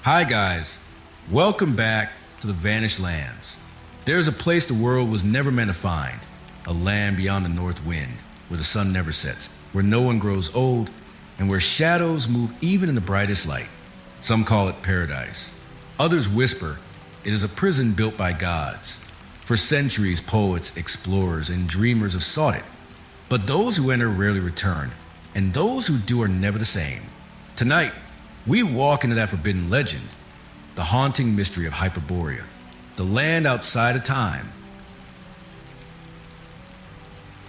Hi guys, welcome back to the Vanished Lands. There's a place the world was never meant to find, a land beyond the north wind, where the sun never sets, where no one grows old, and where shadows move even in the brightest light. Some call it paradise. Others whisper it is a prison built by gods. For centuries, poets, explorers, and dreamers have sought it. But those who enter rarely return, and those who do are never the same. Tonight, we walk into that forbidden legend, the haunting mystery of Hyperborea, the land outside of time.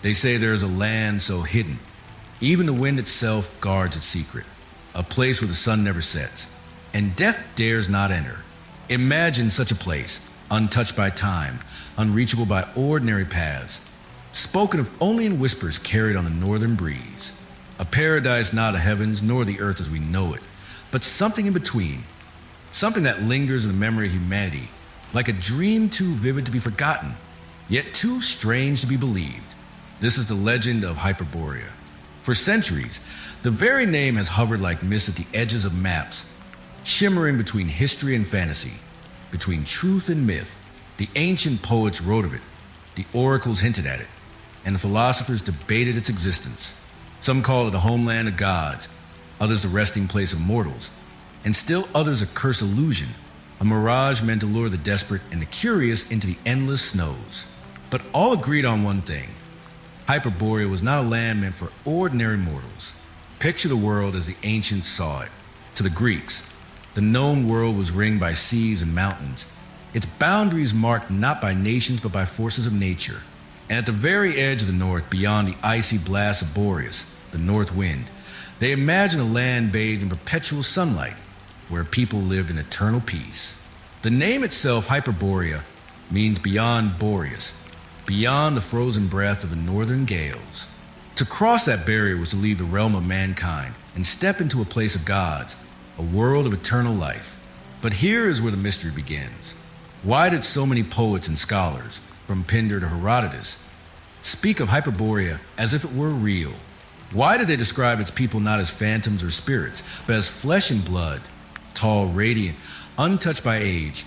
They say there is a land so hidden, even the wind itself guards its secret, a place where the sun never sets, and death dares not enter. Imagine such a place, untouched by time, unreachable by ordinary paths, spoken of only in whispers carried on the northern breeze. A paradise not the heavens nor the earth as we know it, but something in between, something that lingers in the memory of humanity, like a dream too vivid to be forgotten, yet too strange to be believed. This is the legend of Hyperborea. For centuries, the very name has hovered like mist at the edges of maps, shimmering between history and fantasy, between truth and myth. The ancient poets wrote of it, the oracles hinted at it, and the philosophers debated its existence. Some call it a homeland of gods, others the resting place of mortals, and still others a cursed illusion, a mirage meant to lure the desperate and the curious into the endless snows. But all agreed on one thing. Hyperborea was not a land meant for ordinary mortals. Picture the world as the ancients saw it. To the Greeks, the known world was ringed by seas and mountains, its boundaries marked not by nations but by forces of nature. And at the very edge of the north, beyond the icy blast of Boreas, the north wind, they imagined a land bathed in perpetual sunlight, where people lived in eternal peace. The name itself, Hyperborea, means beyond Boreas, beyond the frozen breath of the northern gales. To cross that barrier was to leave the realm of mankind and step into a place of gods, a world of eternal life. But here is where the mystery begins. Why did so many poets and scholars, from Pindar to Herodotus, speak of Hyperborea as if it were real? Why did they describe its people not as phantoms or spirits, but as flesh and blood, tall, radiant, untouched by age,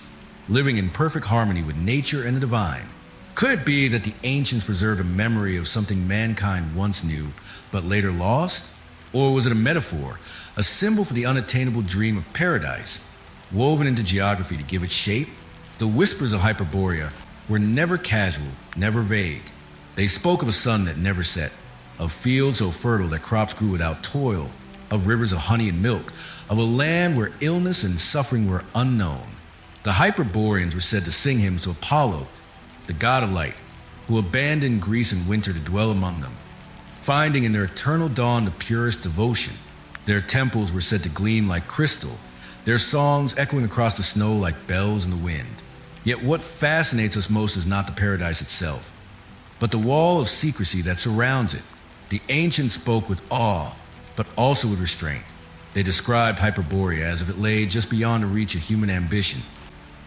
living in perfect harmony with nature and the divine? Could it be that the ancients preserved a memory of something mankind once knew, but later lost? Or was it a metaphor, a symbol for the unattainable dream of paradise, woven into geography to give it shape? The whispers of Hyperborea were never casual, never vague. They spoke of a sun that never set, of fields so fertile that crops grew without toil, of rivers of honey and milk, of a land where illness and suffering were unknown. The Hyperboreans were said to sing hymns to Apollo, the god of light, who abandoned Greece in winter to dwell among them, finding in their eternal dawn the purest devotion. Their temples were said to gleam like crystal, their songs echoing across the snow like bells in the wind. Yet what fascinates us most is not the paradise itself, but the wall of secrecy that surrounds it. The ancients spoke with awe, but also with restraint. They described Hyperborea as if it lay just beyond the reach of human ambition,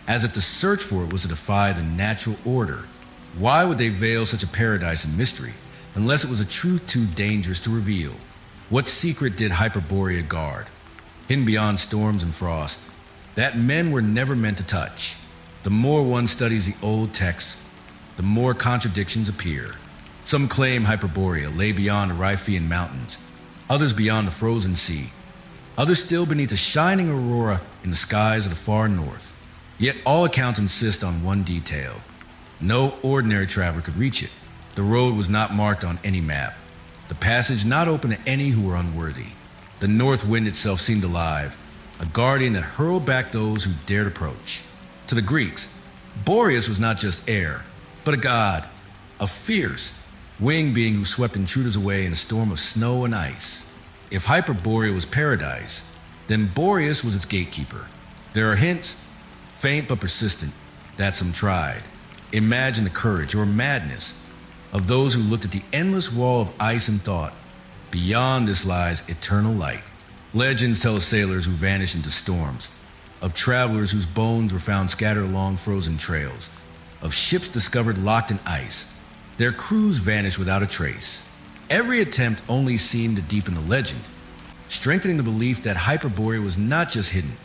as if the search for it was to defy the natural order. Why would they veil such a paradise in mystery, unless it was a truth too dangerous to reveal? What secret did Hyperborea guard, hidden beyond storms and frost, that men were never meant to touch? The more one studies the old texts, the more contradictions appear. Some claim Hyperborea lay beyond the Riphean mountains, others beyond the frozen sea, others still beneath the shining aurora in the skies of the far north. Yet all accounts insist on one detail. No ordinary traveler could reach it. The road was not marked on any map, the passage not open to any who were unworthy. The north wind itself seemed alive, a guardian that hurled back those who dared approach. To the Greeks, Boreas was not just air, but a god, a fierce, winged being who swept intruders away in a storm of snow and ice. If Hyperborea was paradise, then Boreas was its gatekeeper. There are hints, faint but persistent, that some tried. Imagine the courage or madness of those who looked at the endless wall of ice and thought, beyond this lies eternal light. Legends tell of sailors who vanished into storms, of travelers whose bones were found scattered along frozen trails, of ships discovered locked in ice, their crews vanished without a trace. Every attempt only seemed to deepen the legend, strengthening the belief that Hyperborea was not just hidden,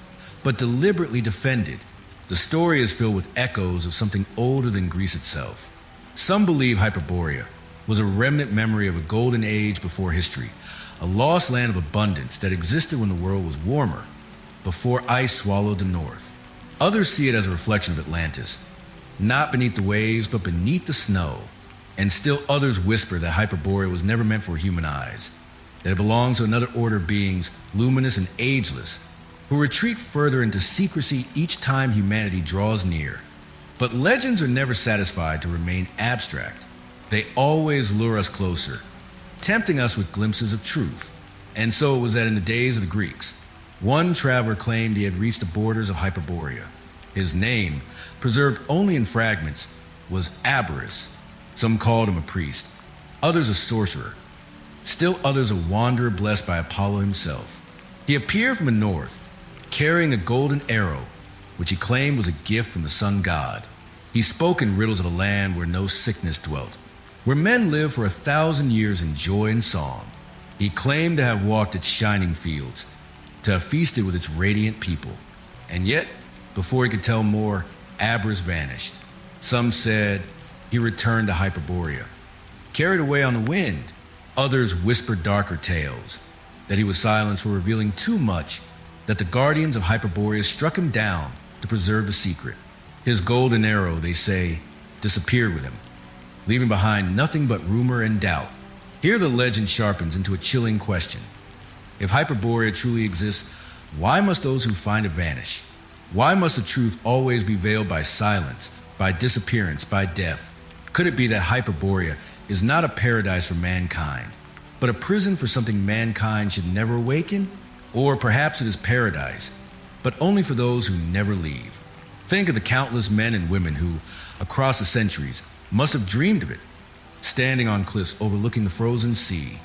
but deliberately defended. The story is filled with echoes of something older than Greece itself. Some believe Hyperborea was a remnant memory of a golden age before history, a lost land of abundance that existed when the world was warmer, before ice swallowed the north. Others see it as a reflection of Atlantis, not beneath the waves, but beneath the snow. And still others whisper that Hyperborea was never meant for human eyes, that it belongs to another order of beings, luminous and ageless, who retreat further into secrecy each time humanity draws near. But legends are never satisfied to remain abstract. They always lure us closer, tempting us with glimpses of truth. And so it was that in the days of the Greeks, one traveler claimed he had reached the borders of Hyperborea. His name, preserved only in fragments, was Aberrus. Some called him a priest, others a sorcerer, still others a wanderer blessed by Apollo himself. He appeared from the north, carrying a golden arrow, which he claimed was a gift from the sun god. He spoke in riddles of a land where no sickness dwelt, where men lived for 1,000 years in joy and song. He claimed to have walked its shining fields, to have feasted with its radiant people. And yet, before he could tell more, Aberrus vanished. Some said he returned to Hyperborea, carried away on the wind. Others whispered darker tales, that he was silenced for revealing too much, that the guardians of Hyperborea struck him down to preserve the secret. His golden arrow, they say, disappeared with him, leaving behind nothing but rumor and doubt. Here the legend sharpens into a chilling question. If Hyperborea truly exists, why must those who find it vanish? Why must the truth always be veiled by silence, by disappearance, by death? Could it be that Hyperborea is not a paradise for mankind, but a prison for something mankind should never awaken? Or perhaps it is paradise, but only for those who never leave. Think of the countless men and women who, across the centuries, must have dreamed of it, standing on cliffs overlooking the frozen sea,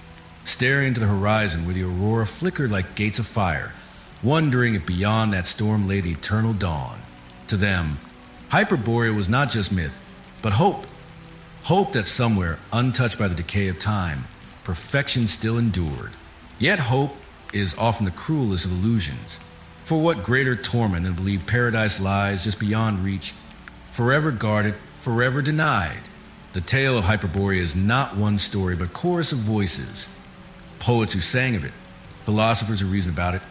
staring into the horizon where the aurora flickered like gates of fire, wondering if beyond that storm lay the eternal dawn. To them, Hyperborea was not just myth, but hope. Hope that somewhere, untouched by the decay of time, perfection still endured. Yet hope is often the cruelest of illusions. For what greater torment than to believe paradise lies just beyond reach, forever guarded, forever denied? The tale of Hyperborea is not one story, but chorus of voices. Poets who sang of it, philosophers who reasoned about it,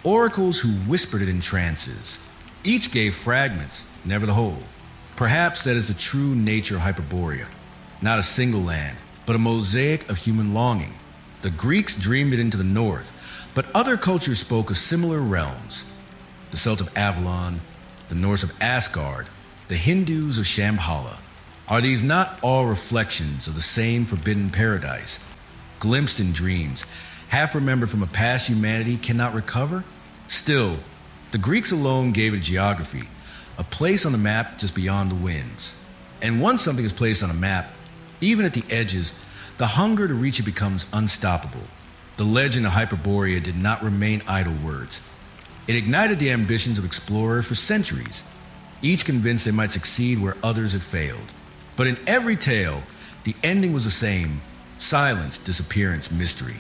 oracles who whispered it in trances. Each gave fragments, never the whole. Perhaps that is the true nature of Hyperborea. Not a single land, but a mosaic of human longing. The Greeks dreamed it into the north, but other cultures spoke of similar realms. The Celts of Avalon, the Norse of Asgard, the Hindus of Shambhala. Are these not all reflections of the same forbidden paradise, glimpsed in dreams, half remembered from a past humanity cannot recover? Still, the Greeks alone gave it geography, a place on the map just beyond the winds. And once something is placed on a map, even at the edges, the hunger to reach it becomes unstoppable. The legend of Hyperborea did not remain idle words. It ignited the ambitions of explorers for centuries, each convinced they might succeed where others had failed. But in every tale, the ending was the same: silence, disappearance, mystery.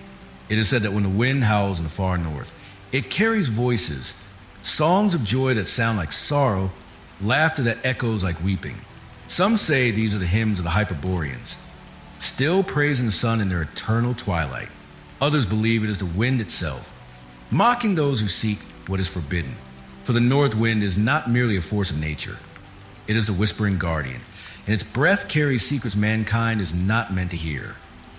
It is said that when the wind howls in the far north, it carries voices, songs of joy that sound like sorrow, laughter that echoes like weeping. Some say these are the hymns of the Hyperboreans, still praising the sun in their eternal twilight. Others believe it is the wind itself, mocking those who seek what is forbidden. For the north wind is not merely a force of nature. It is the whispering guardian, and its breath carries secrets mankind is not meant to hear.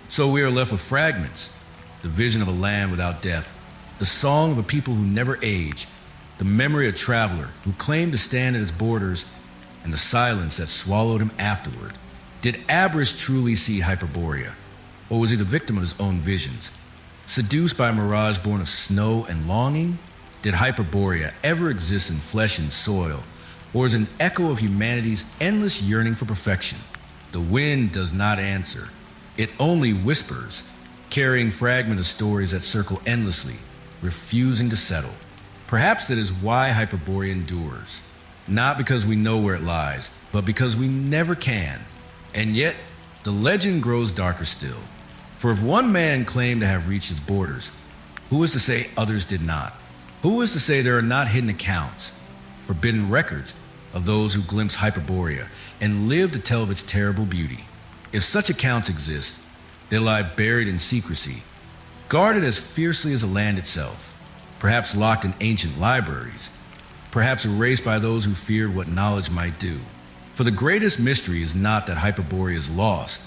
So we are left with fragments: the vision of a land without death, the song of a people who never age, the memory of a traveler who claimed to stand at its borders, and the silence that swallowed him afterward. Did Aberrus truly see Hyperborea, or was he the victim of his own visions, seduced by a mirage born of snow and longing? Did Hyperborea ever exist in flesh and soil, or is it an echo of humanity's endless yearning for perfection? The wind does not answer. It only whispers, carrying fragments of stories that circle endlessly, refusing to settle. Perhaps that is why Hyperborea endures. Not because we know where it lies, but because we never can. And yet, the legend grows darker still. For if one man claimed to have reached its borders, who is to say others did not? Who is to say there are not hidden accounts, forbidden records of those who glimpsed Hyperborea and lived to tell of its terrible beauty? If such accounts exist, they lie buried in secrecy, guarded as fiercely as the land itself, perhaps locked in ancient libraries, perhaps erased by those who feared what knowledge might do. For the greatest mystery is not that Hyperborea is lost,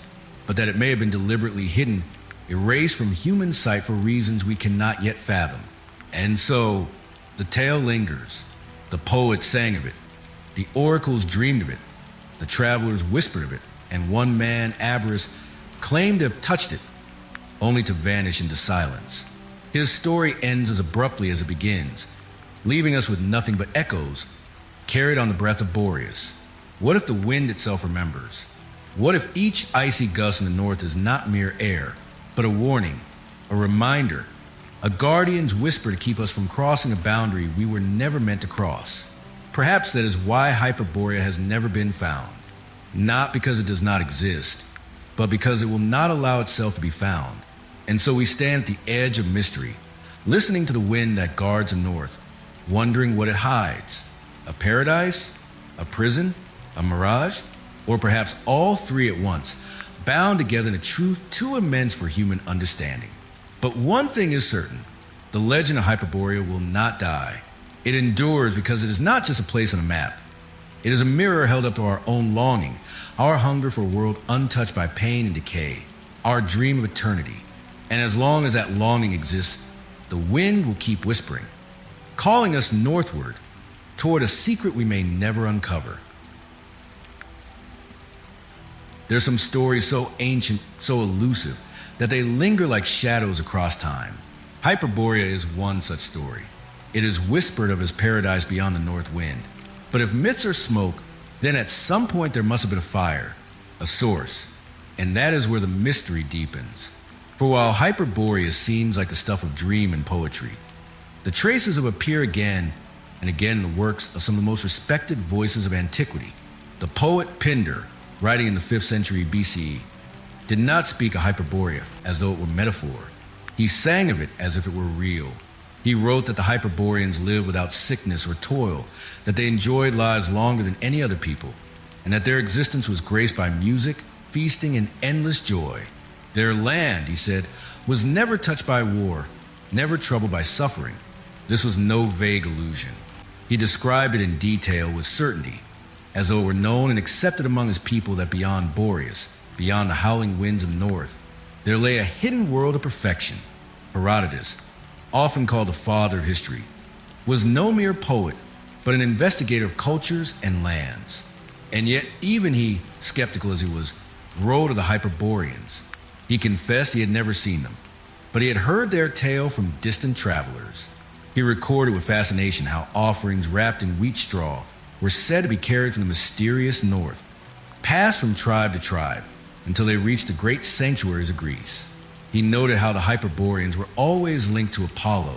but that it may have been deliberately hidden, erased from human sight for reasons we cannot yet fathom. And so, the tale lingers. The poets sang of it, the oracles dreamed of it, the travelers whispered of it, and one man, Aberrus, claimed to have touched it, only to vanish into silence. His story ends as abruptly as it begins, leaving us with nothing but echoes carried on the breath of Boreas. What if the wind itself remembers? What if each icy gust in the north is not mere air, but a warning, a reminder, a guardian's whisper to keep us from crossing a boundary we were never meant to cross? Perhaps that is why Hyperborea has never been found. Not because it does not exist, but because it will not allow itself to be found. And so we stand at the edge of mystery, listening to the wind that guards the north, wondering what it hides. A paradise? A prison? A mirage? Or perhaps all three at once, bound together in a truth too immense for human understanding. But one thing is certain, the legend of Hyperborea will not die. It endures because it is not just a place on a map. It is a mirror held up to our own longing, our hunger for a world untouched by pain and decay, our dream of eternity. And as long as that longing exists, the wind will keep whispering, calling us northward, toward a secret we may never uncover. There are some stories so ancient, so elusive, that they linger like shadows across time. Hyperborea is one such story. It is whispered of as paradise beyond the north wind. But if myths are smoke, then at some point there must have been a fire, a source, and that is where the mystery deepens. For while Hyperborea seems like the stuff of dream and poetry, the traces of it appear again and again in the works of some of the most respected voices of antiquity. The poet Pindar, writing in the 5th century BCE, did not speak of Hyperborea as though it were metaphor. He sang of it as if it were real. He wrote that the Hyperboreans lived without sickness or toil, that they enjoyed lives longer than any other people, and that their existence was graced by music, feasting, and endless joy. Their land, he said, was never touched by war, never troubled by suffering. This was no vague illusion. He described it in detail with certainty, as though it were known and accepted among his people that beyond Boreas, beyond the howling winds of the north, there lay a hidden world of perfection. Herodotus, often called the father of history, was no mere poet, but an investigator of cultures and lands. And yet, even he, skeptical as he was, wrote of the Hyperboreans. He confessed he had never seen them, but he had heard their tale from distant travelers. He recorded with fascination how offerings wrapped in wheat straw were said to be carried from the mysterious north, passed from tribe to tribe, until they reached the great sanctuaries of Greece. He noted how the Hyperboreans were always linked to Apollo,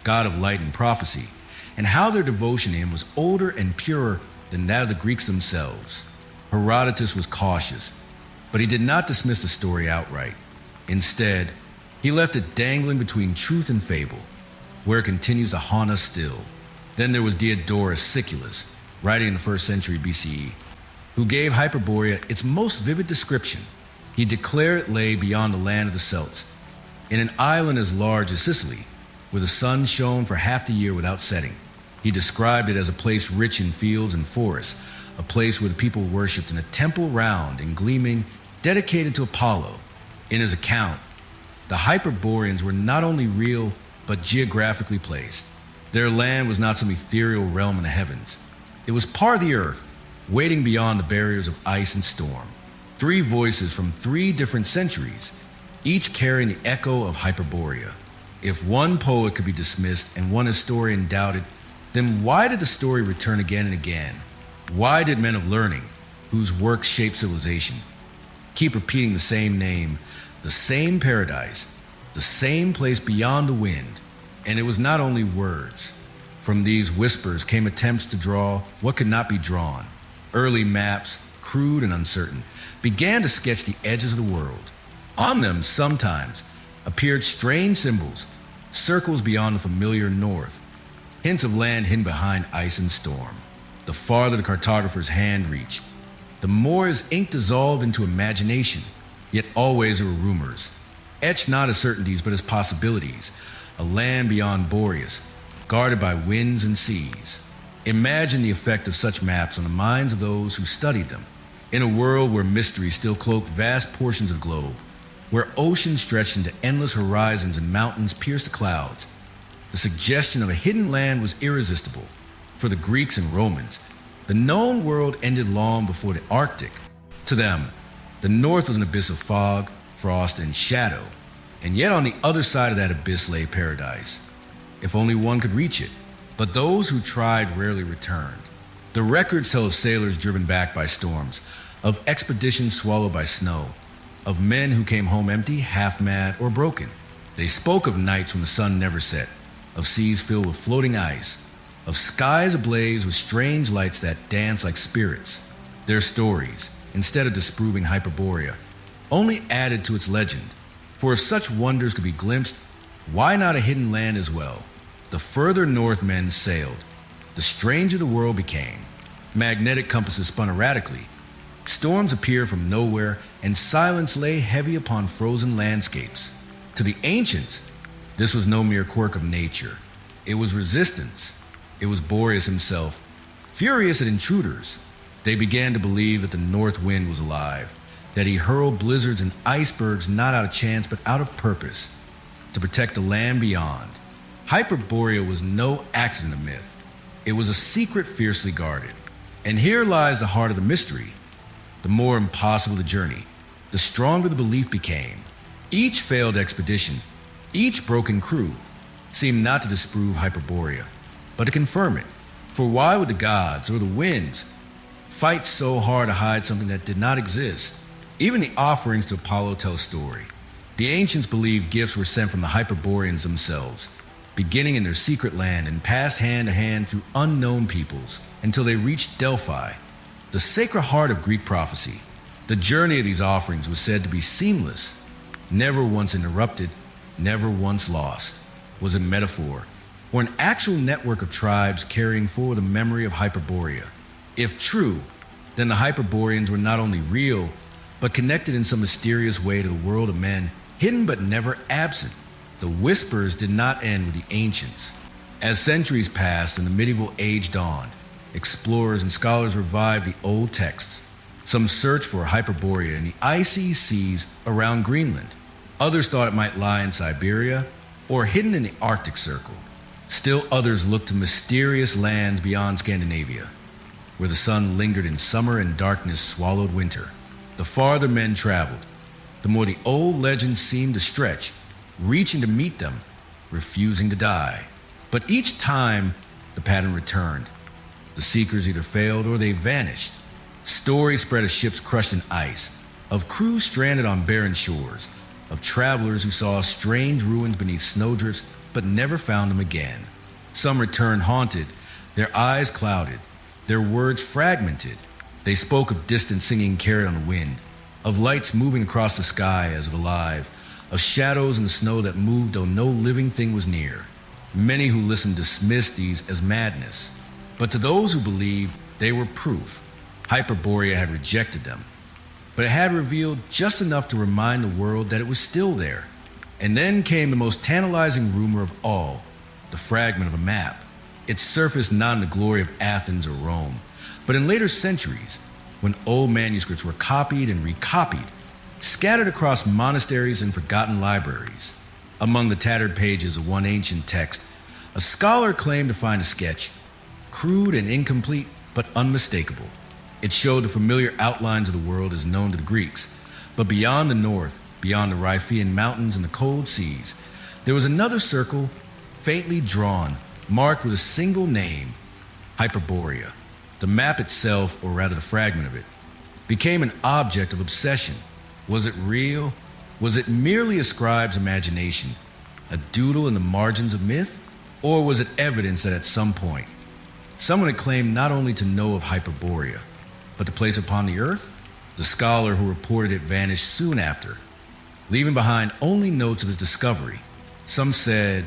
god of light and prophecy, and how their devotion to him was older and purer than that of the Greeks themselves. Herodotus was cautious, but he did not dismiss the story outright. Instead, he left it dangling between truth and fable, where it continues to haunt us still. Then there was Diodorus Siculus, writing in the 1st century BCE, who gave Hyperborea its most vivid description. He declared it lay beyond the land of the Celts, in an island as large as Sicily, where the sun shone for half the year without setting. He described it as a place rich in fields and forests, a place where the people worshipped in a temple round and gleaming, dedicated to Apollo. In his account, the Hyperboreans were not only real, but geographically placed. Their land was not some ethereal realm in the heavens. It was part of the earth, waiting beyond the barriers of ice and storm. 3 voices from 3 different centuries, each carrying the echo of Hyperborea. If one poet could be dismissed and one historian doubted, then why did the story return again and again? Why did men of learning, whose works shaped civilization, keep repeating the same name, the same paradise, the same place beyond the wind? And it was not only words. From these whispers came attempts to draw what could not be drawn. Early maps, crude and uncertain, began to sketch the edges of the world. On them, sometimes, appeared strange symbols, circles beyond the familiar north, hints of land hidden behind ice and storm. The farther the cartographer's hand reached, the more his ink dissolved into imagination, yet always there were rumors, etched not as certainties but as possibilities, a land beyond Boreas, guarded by winds and seas. Imagine the effect of such maps on the minds of those who studied them, in a world where mystery still cloaked vast portions of the globe, where oceans stretched into endless horizons and mountains pierced the clouds. The suggestion of a hidden land was irresistible. For the Greeks and Romans, the known world ended long before the Arctic. To them, the north was an abyss of fog, frost, and shadow, and yet on the other side of that abyss lay paradise, if only one could reach it. But those who tried rarely returned. The records tell of sailors driven back by storms, of expeditions swallowed by snow, of men who came home empty, half-mad, or broken. They spoke of nights when the sun never set, of seas filled with floating ice, of skies ablaze with strange lights that dance like spirits. Their stories, instead of disproving Hyperborea, only added to its legend. For if such wonders could be glimpsed, why not a hidden land as well? The further north men sailed, the stranger the world became. Magnetic compasses spun erratically. Storms appeared from nowhere, and silence lay heavy upon frozen landscapes. To the ancients, this was no mere quirk of nature. It was resistance. It was Boreas himself, furious at intruders. They began to believe that the north wind was alive, that he hurled blizzards and icebergs not out of chance but out of purpose, to protect the land beyond. Hyperborea was no accident of myth. It was a secret fiercely guarded. And here lies the heart of the mystery. The more impossible the journey, the stronger the belief became. Each failed expedition, each broken crew, seemed not to disprove Hyperborea, but to confirm it. For why would the gods or the winds fight so hard to hide something that did not exist? Even the offerings to Apollo tell a story. The ancients believed gifts were sent from the Hyperboreans themselves, beginning in their secret land and passed hand to hand through unknown peoples until they reached Delphi, the sacred heart of Greek prophecy. The journey of these offerings was said to be seamless, never once interrupted, never once lost. Was it metaphor, or an actual network of tribes carrying forward the memory of Hyperborea? If true, then the Hyperboreans were not only real, but connected in some mysterious way to the world of men, hidden but never absent. The whispers did not end with the ancients. As centuries passed and the medieval age dawned, explorers and scholars revived the old texts. Some searched for Hyperborea in the icy seas around Greenland. Others thought it might lie in Siberia or hidden in the Arctic Circle. Still others looked to mysterious lands beyond Scandinavia, where the sun lingered in summer and darkness swallowed winter. The farther men traveled, the more the old legends seemed to stretch, reaching to meet them, refusing to die. But each time, the pattern returned. The seekers either failed or they vanished. Stories spread of ships crushed in ice, of crews stranded on barren shores, of travelers who saw strange ruins beneath snowdrifts but never found them again. Some returned haunted, their eyes clouded, their words fragmented. They spoke of distant singing carried on the wind, of lights moving across the sky as if alive, of shadows in the snow that moved though no living thing was near. Many who listened dismissed these as madness, but to those who believed, they were proof. Hyperborea had rejected them, but it had revealed just enough to remind the world that it was still there. And then came the most tantalizing rumor of all, the fragment of a map. It surfaced not in the glory of Athens or Rome, but in later centuries, when old manuscripts were copied and recopied, scattered across monasteries and forgotten libraries. Among the tattered pages of one ancient text, a scholar claimed to find a sketch, crude and incomplete, but unmistakable. It showed the familiar outlines of the world as known to the Greeks, but beyond the north, beyond the Riphean mountains and the cold seas, there was another circle, faintly drawn, marked with a single name, Hyperborea. The map itself, or rather the fragment of it, became an object of obsession. Was it real? Was it merely a scribe's imagination, a doodle in the margins of myth? Or was it evidence that at some point, someone had claimed not only to know of Hyperborea, but to place upon the earth? The scholar who reported it vanished soon after, leaving behind only notes of his discovery. Some said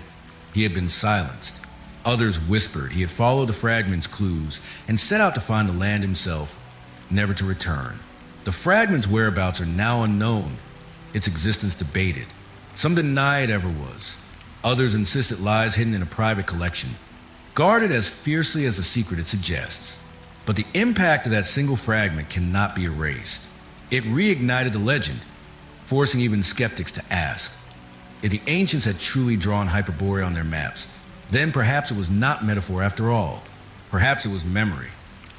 he had been silenced. Others whispered he had followed the fragment's clues and set out to find the land himself, never to return. The fragment's whereabouts are now unknown, its existence debated. Some deny it ever was. Others insist it lies hidden in a private collection, guarded as fiercely as the secret it suggests. But the impact of that single fragment cannot be erased. It reignited the legend, forcing even skeptics to ask, if the ancients had truly drawn Hyperborea on their maps, then perhaps it was not metaphor after all. Perhaps it was memory.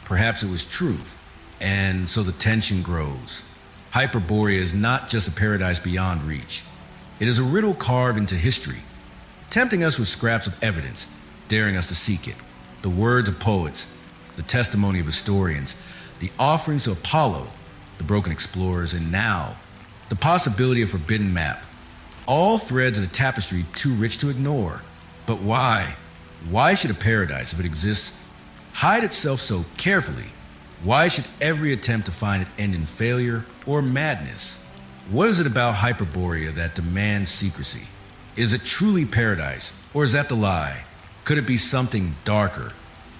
Perhaps it was truth. And so the tension grows. Hyperborea is not just a paradise beyond reach. It is a riddle carved into history, tempting us with scraps of evidence, daring us to seek it. The words of poets, the testimony of historians, the offerings of Apollo, the broken explorers, and now, the possibility of forbidden map. All threads in a tapestry too rich to ignore. But why? Why should a paradise, if it exists, hide itself so carefully? Why should every attempt to find it end in failure or madness? What is it about Hyperborea that demands secrecy? Is it truly paradise, or is that the lie? Could it be something darker,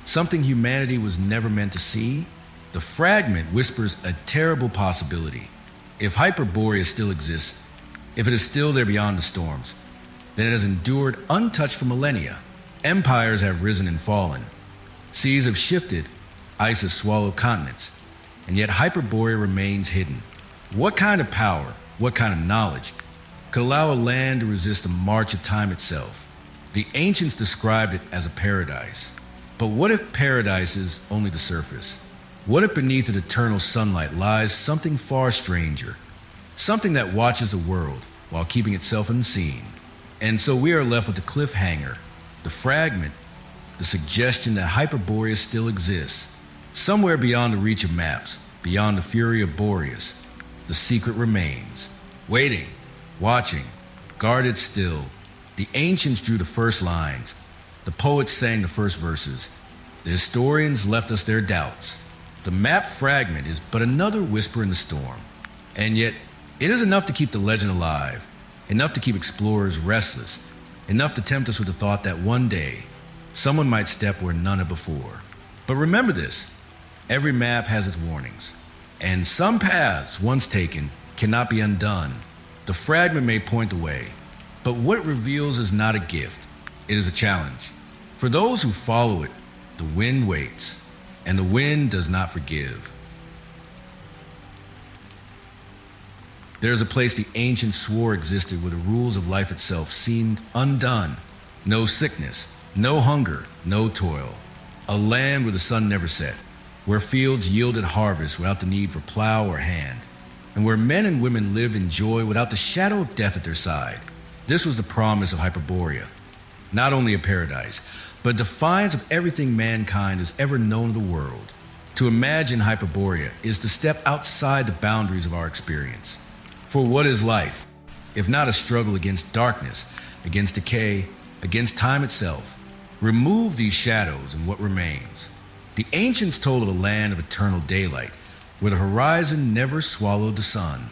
something humanity was never meant to see? The fragment whispers a terrible possibility. If Hyperborea still exists, if it is still there beyond the storms, then it has endured untouched for millennia. Empires have risen and fallen. Seas have shifted, ice has swallowed continents, and yet Hyperborea remains hidden. What kind of power, what kind of knowledge could allow a land to resist the march of time itself? The ancients described it as a paradise. But what if paradise is only the surface? What if beneath the eternal sunlight lies something far stranger? Something that watches the world while keeping itself unseen. And so we are left with the cliffhanger, the fragment, the suggestion that Hyperborea still exists. Somewhere beyond the reach of maps, beyond the fury of Boreas, the secret remains. Waiting, watching, guarded still. The ancients drew the first lines. The poets sang the first verses. The historians left us their doubts. The map fragment is but another whisper in the storm. And yet, it is enough to keep the legend alive, enough to keep explorers restless, enough to tempt us with the thought that one day, someone might step where none had before. But remember this, every map has its warnings, and some paths, once taken, cannot be undone. The fragment may point the way, but what it reveals is not a gift, it is a challenge. For those who follow it, the wind waits, and the wind does not forgive. There is a place the ancients swore existed where the rules of life itself seemed undone. No sickness, no hunger, no toil. A land where the sun never set, where fields yielded harvest without the need for plow or hand, and where men and women lived in joy without the shadow of death at their side. This was the promise of Hyperborea. Not only a paradise, but a defiance of everything mankind has ever known of the world. To imagine Hyperborea is to step outside the boundaries of our experience. For what is life, if not a struggle against darkness, against decay, against time itself? Remove these shadows and what remains? The ancients told of a land of eternal daylight, where the horizon never swallowed the sun.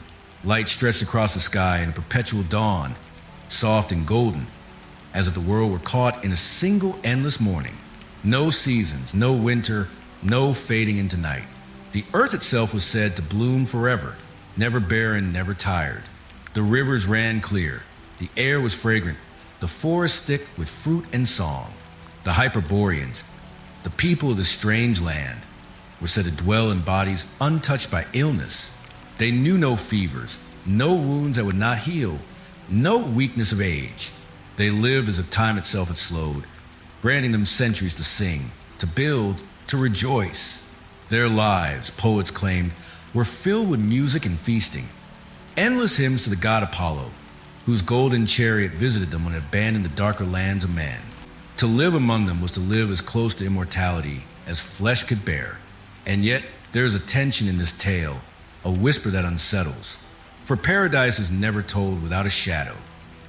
Light stretched across the sky in a perpetual dawn, soft and golden, as if the world were caught in a single endless morning. No seasons, no winter, no fading into night. The earth itself was said to bloom forever, never barren, never tired. The rivers ran clear, the air was fragrant, the forests thick with fruit and song. The Hyperboreans, the people of this strange land, were said to dwell in bodies untouched by illness. They knew no fevers, no wounds that would not heal, no weakness of age. They lived as if time itself had slowed, granting them centuries to sing, to build, to rejoice. Their lives, poets claimed, were filled with music and feasting. Endless hymns to the god Apollo, whose golden chariot visited them when it abandoned the darker lands of man. To live among them was to live as close to immortality as flesh could bear. And yet, there is a tension in this tale, a whisper that unsettles. For paradise is never told without a shadow.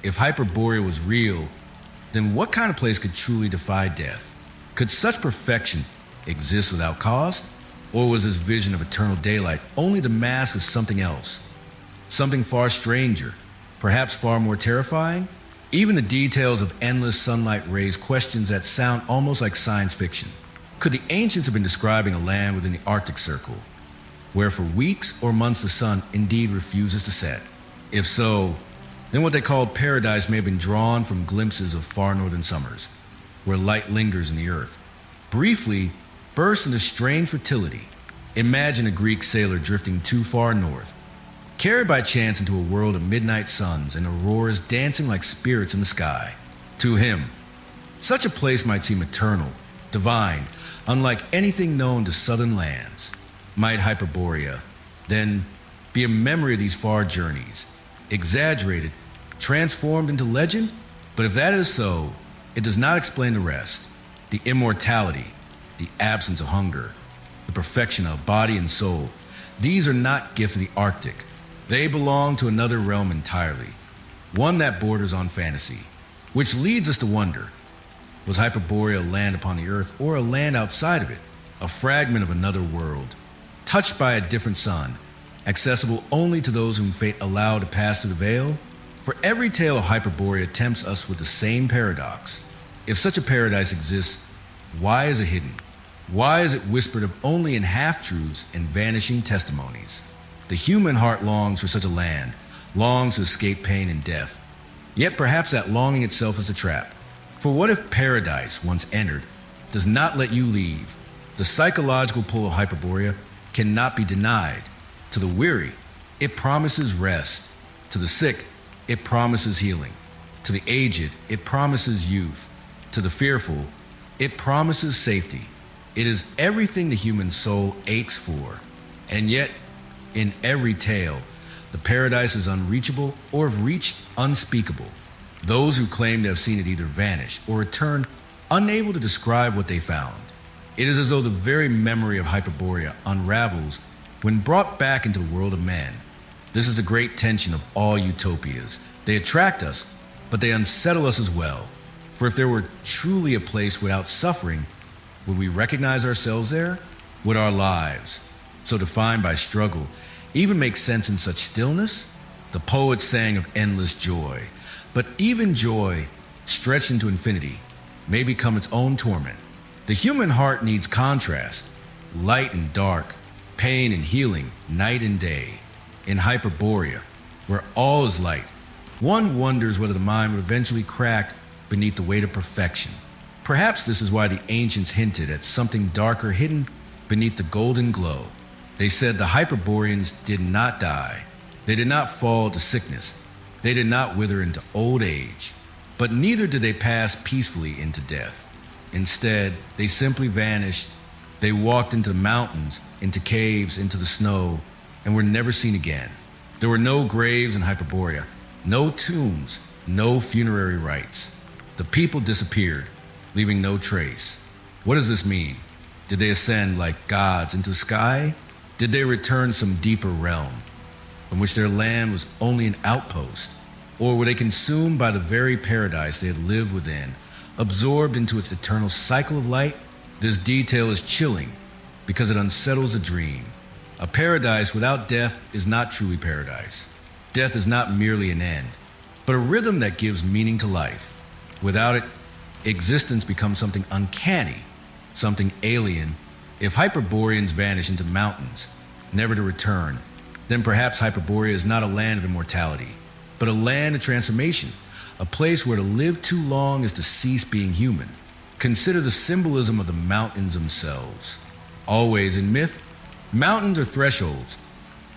If Hyperborea was real, then what kind of place could truly defy death? Could such perfection exist without cost? Or was this vision of eternal daylight only the mask of something else? Something far stranger, perhaps far more terrifying? Even the details of endless sunlight raise questions that sound almost like science fiction. Could the ancients have been describing a land within the Arctic Circle, where for weeks or months the sun indeed refuses to set? If so, then what they called paradise may have been drawn from glimpses of far northern summers, where light lingers in the earth, briefly bursts into strange fertility. Imagine a Greek sailor drifting too far north, carried by chance into a world of midnight suns and auroras dancing like spirits in the sky. To him, such a place might seem eternal, divine, unlike anything known to southern lands. Might Hyperborea then be a memory of these far journeys, exaggerated, transformed into legend? But if that is so, it does not explain the rest. The immortality, the absence of hunger, the perfection of body and soul, these are not gifts of the Arctic. They belong to another realm entirely, one that borders on fantasy, which leads us to wonder, was Hyperborea a land upon the earth or a land outside of it, a fragment of another world, touched by a different sun, accessible only to those whom fate allowed to pass through the veil? For every tale of Hyperborea tempts us with the same paradox. If such a paradise exists, why is it hidden? Why is it whispered of only in half-truths and vanishing testimonies? The human heart longs for such a land, longs to escape pain and death. Yet perhaps that longing itself is a trap. For what if paradise, once entered, does not let you leave? The psychological pull of Hyperborea cannot be denied. To the weary, it promises rest. To the sick, it promises healing. To the aged, it promises youth. To the fearful, it promises safety. It is everything the human soul aches for. And yet, in every tale, the paradise is unreachable or if reached, unspeakable. Those who claim to have seen it either vanish or return unable to describe what they found. It is as though the very memory of Hyperborea unravels when brought back into the world of man. This is the great tension of all utopias. They attract us, but they unsettle us as well. For if there were truly a place without suffering, would we recognize ourselves there? Would our lives, so defined by struggle, even make sense in such stillness? The poet sang of endless joy, but even joy, stretched into infinity, may become its own torment. The human heart needs contrast, light and dark, pain and healing, night and day. In Hyperborea, where all is light, one wonders whether the mind would eventually crack beneath the weight of perfection. Perhaps this is why the ancients hinted at something darker hidden beneath the golden glow. They said the Hyperboreans did not die. They did not fall to sickness. They did not wither into old age. But neither did they pass peacefully into death. Instead, they simply vanished. They walked into the mountains, into caves, into the snow, and were never seen again. There were no graves in Hyperborea, no tombs, no funerary rites. The people disappeared, leaving no trace. What does this mean? Did they ascend like gods into the sky? Did they return to some deeper realm, from which their land was only an outpost? Or were they consumed by the very paradise they had lived within, absorbed into its eternal cycle of light? This detail is chilling because it unsettles a dream. A paradise without death is not truly paradise. Death is not merely an end, but a rhythm that gives meaning to life. Without it, existence becomes something uncanny, something alien. If Hyperboreans vanish into mountains, never to return, then perhaps Hyperborea is not a land of immortality, but a land of transformation, a place where to live too long is to cease being human. Consider the symbolism of the mountains themselves. Always in myth, mountains are thresholds,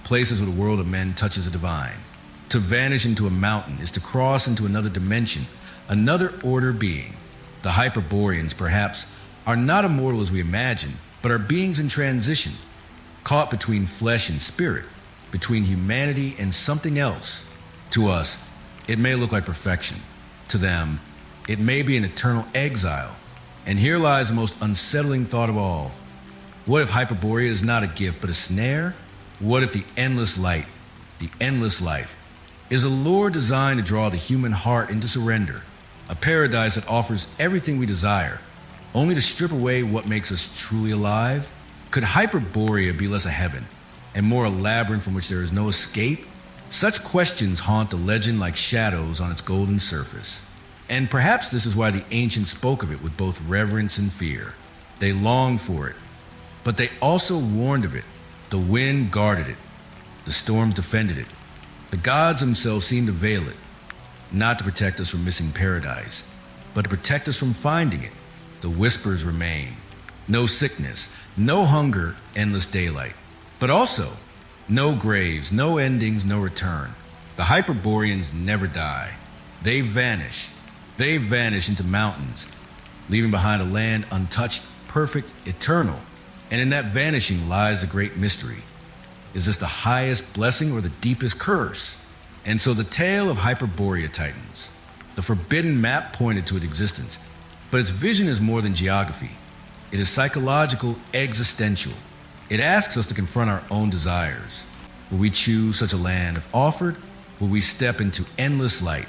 places where the world of men touches the divine. To vanish into a mountain is to cross into another dimension, another order being. The Hyperboreans, perhaps, are not immortal as we imagine, but are beings in transition, caught between flesh and spirit, between humanity and something else. To us, it may look like perfection. To them, it may be an eternal exile. And here lies the most unsettling thought of all. What if Hyperborea is not a gift but a snare? What if the endless light, the endless life, is a lure designed to draw the human heart into surrender? A paradise that offers everything we desire, only to strip away what makes us truly alive? Could Hyperborea be less a heaven and more a labyrinth from which there is no escape? Such questions haunt the legend like shadows on its golden surface. And perhaps this is why the ancients spoke of it with both reverence and fear. They longed for it, but they also warned of it. The wind guarded it, the storms defended it. The gods themselves seemed to veil it, not to protect us from missing paradise, but to protect us from finding it. The whispers remain. No sickness, no hunger, endless daylight. But also, no graves, no endings, no return. The Hyperboreans never die. They vanish. They vanish into mountains, leaving behind a land untouched, perfect, eternal. And in that vanishing lies a great mystery. Is this the highest blessing or the deepest curse? And so the tale of Hyperborea tightens. The forbidden map pointed to its existence, but its vision is more than geography. It is psychological, existential. It asks us to confront our own desires. Will we choose such a land? If offered, will we step into endless light,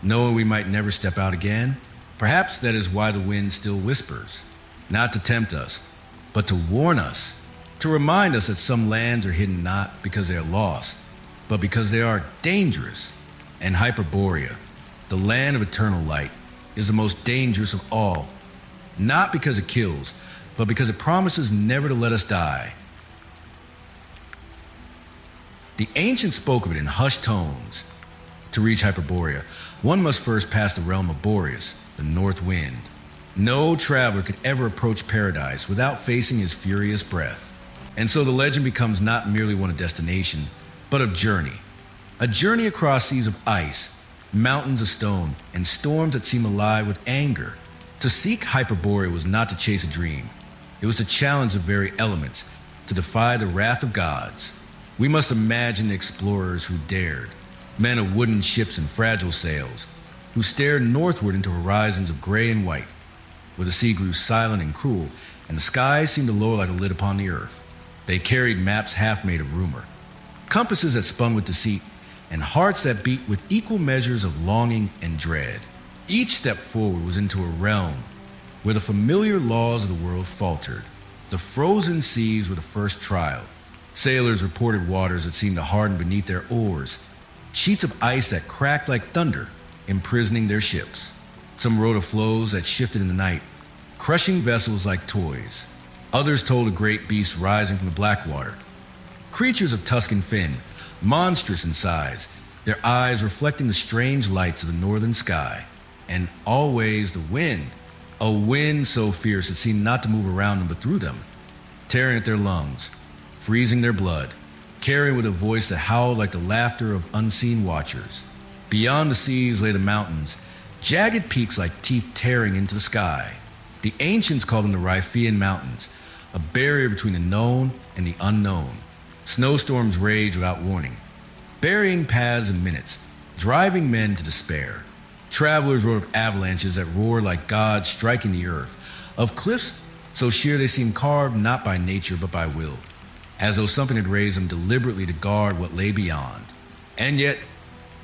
knowing we might never step out again? Perhaps that is why the wind still whispers, not to tempt us, but to warn us, to remind us that some lands are hidden not because they are lost, but because they are dangerous. And Hyperborea, the land of eternal light, is the most dangerous of all, not because it kills, but because it promises never to let us die. The ancients spoke of it in hushed tones. To reach Hyperborea, one must first pass the realm of Boreas, the north wind. No traveler could ever approach paradise without facing his furious breath. And so the legend becomes not merely one of destination, but of journey. A journey across seas of ice, mountains of stone, and storms that seem alive with anger. To seek Hyperborea was not to chase a dream. It was to challenge the very elements, to defy the wrath of gods. We must imagine the explorers who dared, men of wooden ships and fragile sails, who stared northward into horizons of gray and white, where the sea grew silent and cruel, and the skies seemed to lower like a lid upon the earth. They carried maps half made of rumor, compasses that spun with deceit, and hearts that beat with equal measures of longing and dread. Each step forward was into a realm where the familiar laws of the world faltered. The frozen seas were the first trial. Sailors reported waters that seemed to harden beneath their oars, sheets of ice that cracked like thunder, imprisoning their ships. Some wrote of floes that shifted in the night, crushing vessels like toys. Others told of great beasts rising from the black water, creatures of tusk and fin, monstrous in size, their eyes reflecting the strange lights of the northern sky. And always the wind, a wind so fierce it seemed not to move around them but through them, tearing at their lungs, freezing their blood, carrying with a voice that howled like the laughter of unseen watchers. Beyond the seas lay the mountains, jagged peaks like teeth tearing into the sky. The ancients called them the Riphean Mountains, a barrier between the known and the unknown. Snowstorms raged without warning, burying paths in minutes, driving men to despair. Travelers wrote of avalanches that roared like gods striking the earth, of cliffs so sheer they seemed carved not by nature but by will, as though something had raised them deliberately to guard what lay beyond. And yet,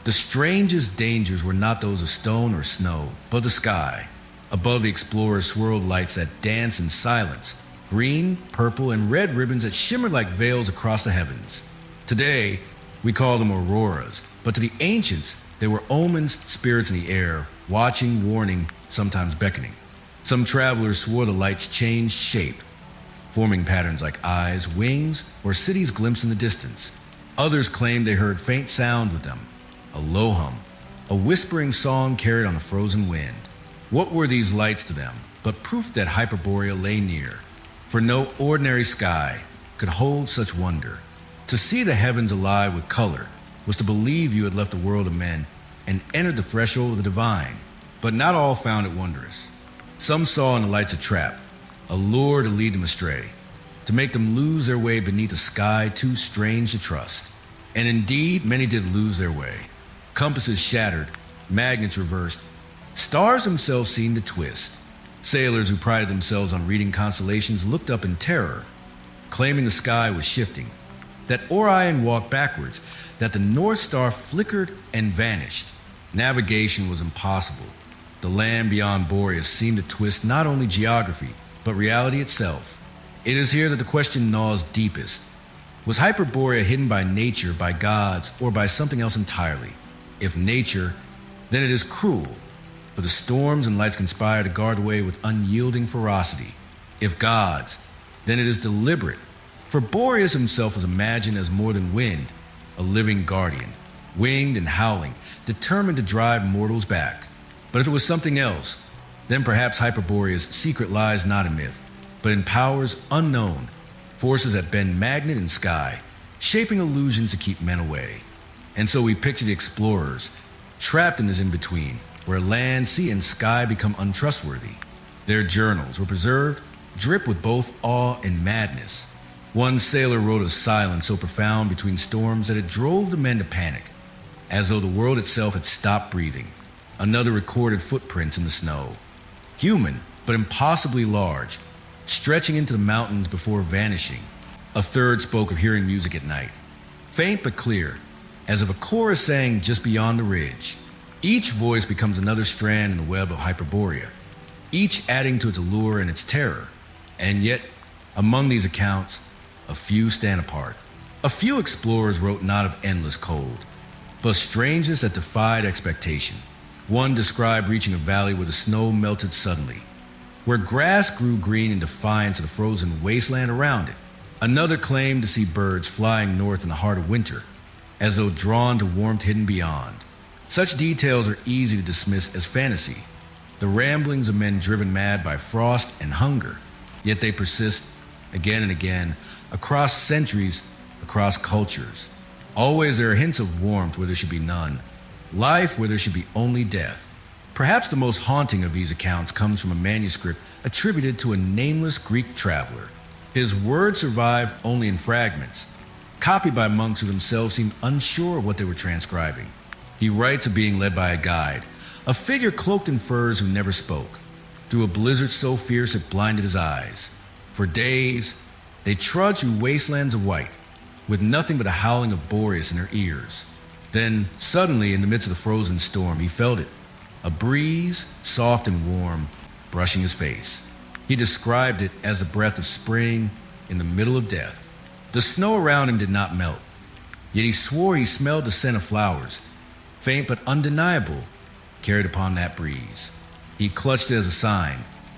the strangest dangers were not those of stone or snow, but the sky. Above the explorers swirled lights that danced in silence, green, purple, and red ribbons that shimmered like veils across the heavens. Today, we call them auroras, but to the ancients, they were omens, spirits in the air, watching, warning, sometimes beckoning. Some travelers swore the lights changed shape, forming patterns like eyes, wings, or cities glimpsed in the distance. Others claimed they heard faint sound with them, a low hum, a whispering song carried on a frozen wind. What were these lights to them but proof that Hyperborea lay near? For no ordinary sky could hold such wonder. To see the heavens alive with color was to believe you had left the world of men and entered the threshold of the divine. But not all found it wondrous. Some saw in the lights a trap, a lure to lead them astray, to make them lose their way beneath a sky too strange to trust. And indeed, many did lose their way. Compasses shattered, magnets reversed, stars themselves seemed to twist. Sailors who prided themselves on reading constellations looked up in terror, claiming the sky was shifting, that Orion walked backwards, that the North Star flickered and vanished. Navigation was impossible. The land beyond Boreas seemed to twist not only geography, but reality itself. It is here that the question gnaws deepest. Was Hyperborea hidden by nature, by gods, or by something else entirely? If nature, then it is cruel, for the storms and lights conspire to guard the way with unyielding ferocity. If gods, then it is deliberate, for Boreas himself was imagined as more than wind, a living guardian, winged and howling, determined to drive mortals back. But if it was something else, then perhaps Hyperborea's secret lies not in myth, but in powers unknown, forces that bend magnet and sky, shaping illusions to keep men away. And so we picture the explorers, trapped in this in-between, where land, sea, and sky become untrustworthy. Their journals were preserved, drip with both awe and madness. One sailor wrote of silence so profound between storms that it drove the men to panic, as though the world itself had stopped breathing. Another recorded footprints in the snow, human but impossibly large, stretching into the mountains before vanishing. A third spoke of hearing music at night, faint but clear, as if a chorus sang just beyond the ridge. Each voice becomes another strand in the web of Hyperborea, each adding to its allure and its terror. And yet, among these accounts, a few stand apart. A few explorers wrote not of endless cold, but strangeness that defied expectation. One described reaching a valley where the snow melted suddenly, where grass grew green in defiance of the frozen wasteland around it. Another claimed to see birds flying north in the heart of winter, as though drawn to warmth hidden beyond. Such details are easy to dismiss as fantasy, the ramblings of men driven mad by frost and hunger, yet they persist again and again, across centuries, across cultures. Always there are hints of warmth where there should be none, life where there should be only death. Perhaps the most haunting of these accounts comes from a manuscript attributed to a nameless Greek traveler. His words survive only in fragments, copied by monks who themselves seemed unsure of what they were transcribing. He writes of being led by a guide, a figure cloaked in furs who never spoke, through a blizzard so fierce it blinded his eyes. For days, they trudged through wastelands of white, with nothing but a howling of Boreas in their ears. Then, suddenly, in the midst of the frozen storm, he felt it. A breeze, soft and warm, brushing his face. He described it as the breath of spring in the middle of death. The snow around him did not melt, yet he swore he smelled the scent of flowers, faint but undeniable, carried upon that breeze. He clutched it as a sign,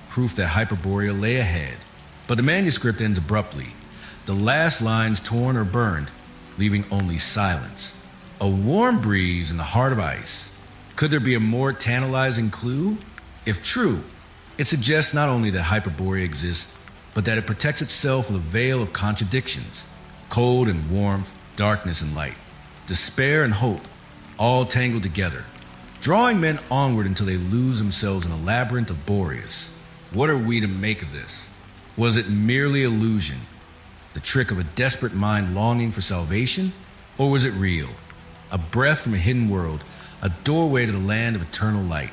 proof that Hyperborea lay ahead. But the manuscript ends abruptly, the last lines torn or burned, leaving only silence. A warm breeze in the heart of ice. Could there be a more tantalizing clue? If true, it suggests not only that Hyperborea exists, but that it protects itself with a veil of contradictions, cold and warmth, darkness and light, despair and hope, all tangled together, drawing men onward until they lose themselves in a labyrinth of Boreas. What are we to make of this? Was it merely illusion, the trick of a desperate mind longing for salvation? Or was it real, a breath from a hidden world, a doorway to the land of eternal light?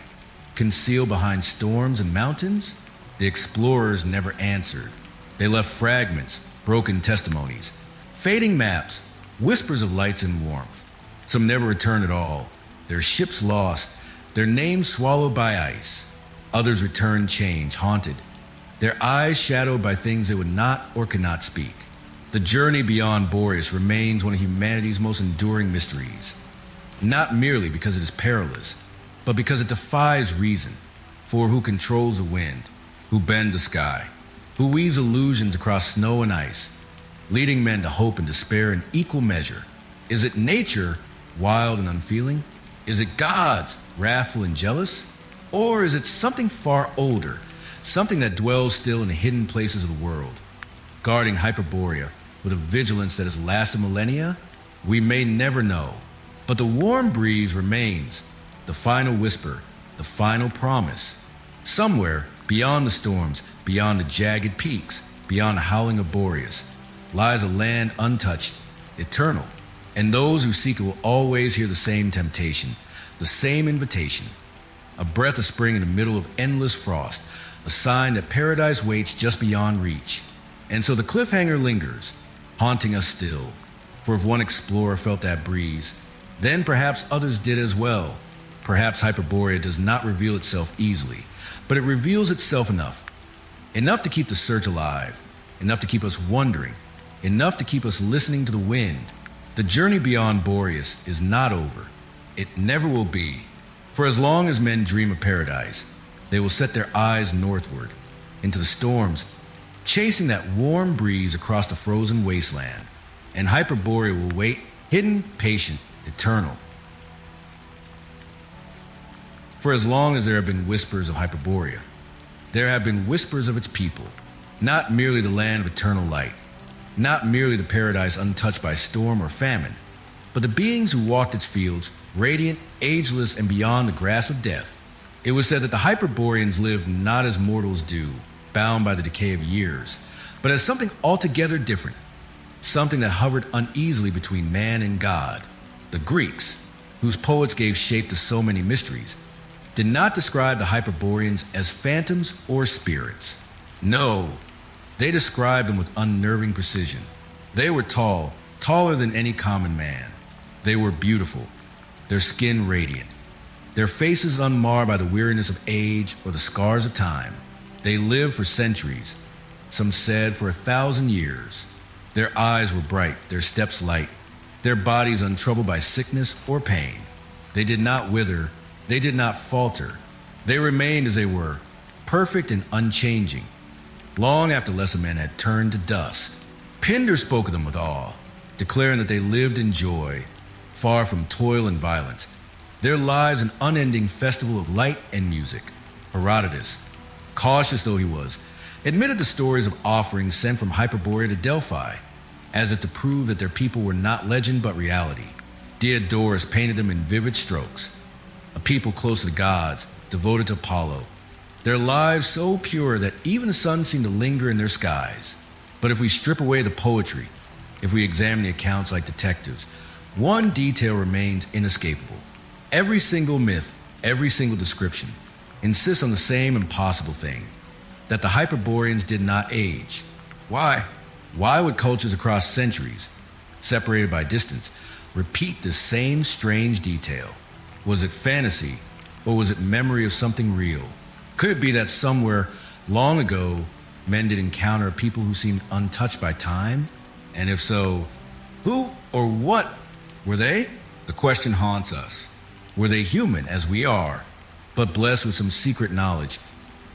Concealed behind storms and mountains, the explorers never answered. They left fragments, broken testimonies, fading maps, whispers of lights and warmth. Some never returned at all, their ships lost, their names swallowed by ice. Others returned changed, haunted, their eyes shadowed by things they would not or could not speak. The journey beyond Boreas remains one of humanity's most enduring mysteries, not merely because it is perilous, but because it defies reason. For who controls the wind, who bends the sky, who weaves illusions across snow and ice, leading men to hope and despair in equal measure? Is it nature, wild and unfeeling? Is it gods, wrathful and jealous? Or is it something far older, something that dwells still in the hidden places of the world, guarding Hyperborea with a vigilance that has lasted millennia? We may never know, but the warm breeze remains, the final whisper, the final promise. Somewhere beyond the storms, beyond the jagged peaks, beyond the howling of Boreas, lies a land untouched, eternal. And those who seek it will always hear the same temptation, the same invitation. A breath of spring in the middle of endless frost, a sign that paradise waits just beyond reach. And so the cliffhanger lingers, haunting us still. For if one explorer felt that breeze, then perhaps others did as well. Perhaps Hyperborea does not reveal itself easily, but it reveals itself enough to keep the search alive, enough to keep us wondering, enough to keep us listening to the wind. The journey beyond Boreas is not over. It never will be. For as long as men dream of paradise, they will set their eyes northward, into the storms, chasing that warm breeze across the frozen wasteland. And Hyperborea will wait, hidden, patient, eternal. For as long as there have been whispers of Hyperborea, there have been whispers of its people, not merely the land of eternal light, not merely the paradise untouched by storm or famine, but the beings who walked its fields, radiant, ageless, and beyond the grasp of death. It was said that the Hyperboreans lived not as mortals do, bound by the decay of years, but as something altogether different, something that hovered uneasily between man and God. The Greeks, whose poets gave shape to so many mysteries, did not describe the Hyperboreans as phantoms or spirits. No, they described them with unnerving precision. They were tall, taller than any common man. They were beautiful, their skin radiant, their faces unmarred by the weariness of age or the scars of time. They lived for centuries, some said for 1,000 years. Their eyes were bright, their steps light, their bodies untroubled by sickness or pain. They did not wither, they did not falter. They remained as they were, perfect and unchanging, long after lesser men had turned to dust. Pindar spoke of them with awe, declaring that they lived in joy, far from toil and violence, their lives an unending festival of light and music. Herodotus, cautious though he was, admitted the stories of offerings sent from Hyperborea to Delphi, as if to prove that their people were not legend but reality. Diodorus painted them in vivid strokes, a people close to the gods, devoted to Apollo, their lives so pure that even the sun seemed to linger in their skies. But if we strip away the poetry, if we examine the accounts like detectives, one detail remains inescapable. Every single myth, every single description, insists on the same impossible thing, that the Hyperboreans did not age. Why? Why would cultures across centuries, separated by distance, repeat this same strange detail? Was it fantasy, or was it memory of something real? Could it be that somewhere long ago, men did encounter people who seemed untouched by time? And if so, who or what were they? The question haunts us. Were they human as we are, but blessed with some secret knowledge,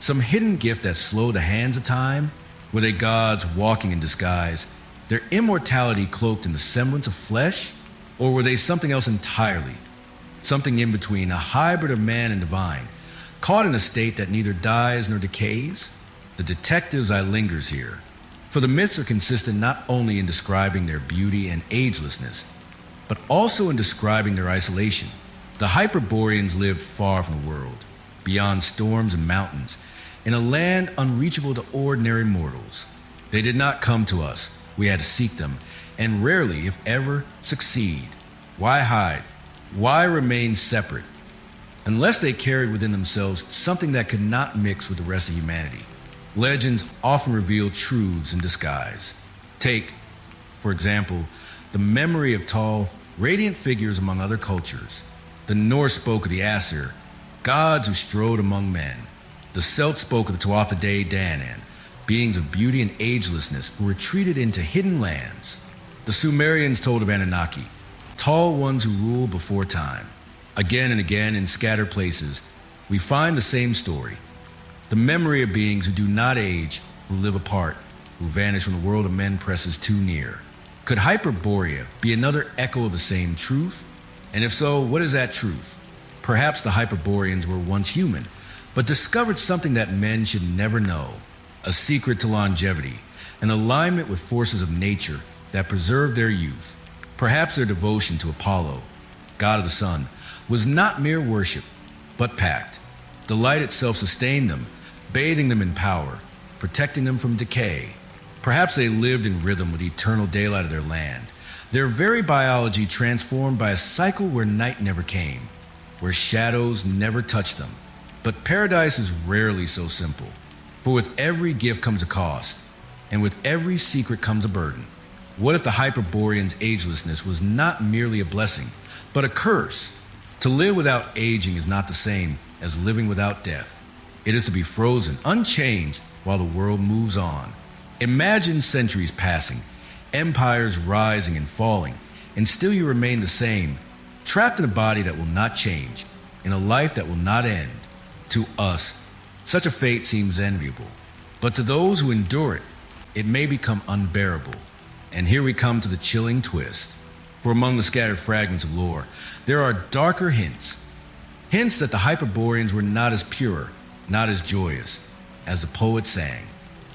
some hidden gift that slowed the hands of time? Were they gods walking in disguise, their immortality cloaked in the semblance of flesh? Or were they something else entirely, something in between, a hybrid of man and divine, caught in a state that neither dies nor decays? The detectives I lingers here, for the myths are consistent not only in describing their beauty and agelessness, but also in describing their isolation. The Hyperboreans lived far from the world, beyond storms and mountains, in a land unreachable to ordinary mortals. They did not come to us, we had to seek them, and rarely, if ever, succeed. Why hide? Why remain separate? Unless they carried within themselves something that could not mix with the rest of humanity. Legends often reveal truths in disguise. Take, for example, the memory of tall, radiant figures among other cultures. The Norse spoke of the Aesir, gods who strode among men. The Celts spoke of the Tuatha Dé Danann, beings of beauty and agelessness who retreated into hidden lands. The Sumerians told of Anunnaki, tall ones who rule before time. Again and again in scattered places, we find the same story. The memory of beings who do not age, who live apart, who vanish when the world of men presses too near. Could Hyperborea be another echo of the same truth? And if so, what is that truth? Perhaps the Hyperboreans were once human, but discovered something that men should never know, a secret to longevity, an alignment with forces of nature that preserved their youth. Perhaps their devotion to Apollo, god of the sun, was not mere worship, but pact. The light itself sustained them, bathing them in power, protecting them from decay. Perhaps they lived in rhythm with the eternal daylight of their land, their very biology transformed by a cycle where night never came, where shadows never touched them. But paradise is rarely so simple, for with every gift comes a cost, and with every secret comes a burden. What if the Hyperboreans' agelessness was not merely a blessing, but a curse? To live without aging is not the same as living without death. It is to be frozen, unchanged, while the world moves on. Imagine centuries passing, empires rising and falling, and still you remain the same, trapped in a body that will not change, in a life that will not end. To us, such a fate seems enviable, but to those who endure it, it may become unbearable. And here we come to the chilling twist. For among the scattered fragments of lore, there are darker hints. Hints that the Hyperboreans were not as pure, not as joyous, as the poet sang.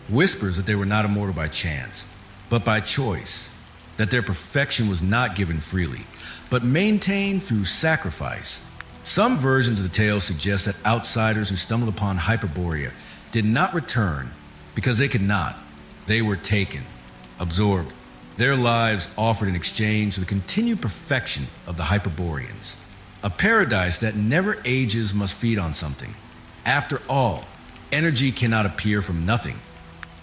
Whispers that they were not immortal by chance, but by choice. That their perfection was not given freely, but maintained through sacrifice. Some versions of the tale suggest that outsiders who stumbled upon Hyperborea did not return because they could not. They were taken, absorbed, their lives offered in exchange for the continued perfection of the Hyperboreans. A paradise that never ages must feed on something. After all, energy cannot appear from nothing.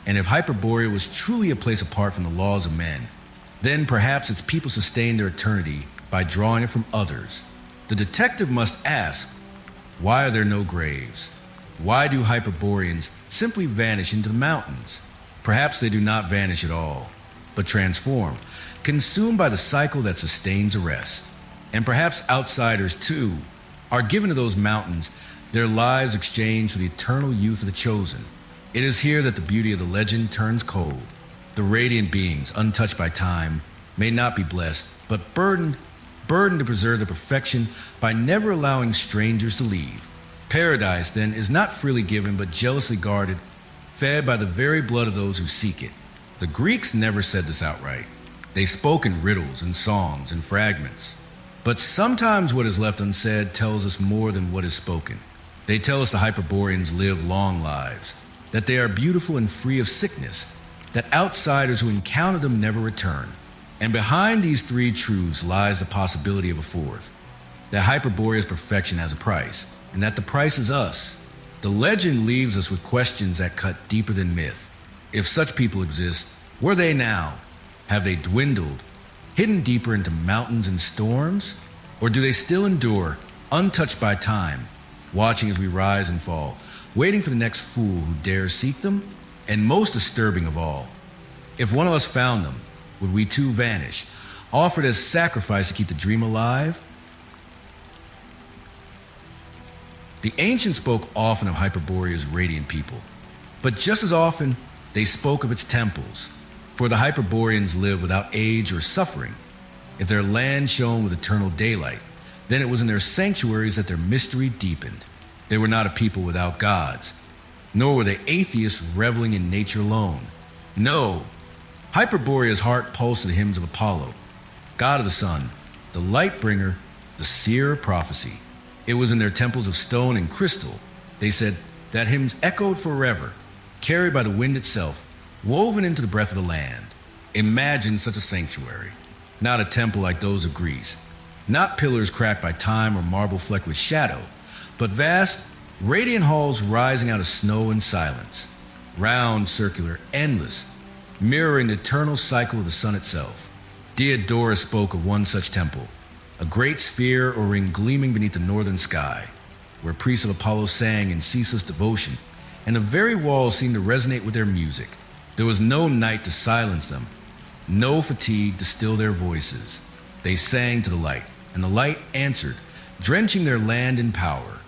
And if Hyperborea was truly a place apart from the laws of men, then perhaps its people sustained their eternity by drawing it from others. The detective must ask, why are there no graves? Why do Hyperboreans simply vanish into the mountains? Perhaps they do not vanish at all, but transform, consumed by the cycle that sustains a rest. And perhaps outsiders, too, are given to those mountains, their lives exchanged for the eternal youth of the chosen. It is here that the beauty of the legend turns cold. The radiant beings, untouched by time, may not be blessed, but burdened to preserve their perfection by never allowing strangers to leave. Paradise, then, is not freely given, but jealously guarded, fed by the very blood of those who seek it. The Greeks never said this outright. They spoke in riddles and songs and fragments. But sometimes what is left unsaid tells us more than what is spoken. They tell us the Hyperboreans live long lives, that they are beautiful and free of sickness, that outsiders who encounter them never return. And behind these three truths lies the possibility of a fourth, that Hyperborea's perfection has a price, and that the price is us. The legend leaves us with questions that cut deeper than myth. If such people exist, where are they now? Have they dwindled, hidden deeper into mountains and storms? Or do they still endure, untouched by time, watching as we rise and fall, waiting for the next fool who dares seek them? And most disturbing of all, if one of us found them, would we too vanish, offered as sacrifice to keep the dream alive? The ancients spoke often of Hyperborea's radiant people, but just as often they spoke of its temples, for the Hyperboreans live without age or suffering. If their land shone with eternal daylight, then it was in their sanctuaries that their mystery deepened. They were not a people without gods, nor were they atheists reveling in nature alone. No, Hyperborea's heart pulsed to the hymns of Apollo, god of the sun, the light bringer, the seer of prophecy. It was in their temples of stone and crystal, they said, that hymns echoed forever, carried by the wind itself, woven into the breath of the land. Imagine such a sanctuary, not a temple like those of Greece, not pillars cracked by time or marble flecked with shadow, but vast, radiant halls rising out of snow and silence, round, circular, endless, mirroring the eternal cycle of the sun itself. Diodorus spoke of one such temple, a great sphere or ring gleaming beneath the northern sky, where priests of Apollo sang in ceaseless devotion, and the very walls seemed to resonate with their music. There was no night to silence them, no fatigue to still their voices. They sang to the light, and the light answered, drenching their land in power.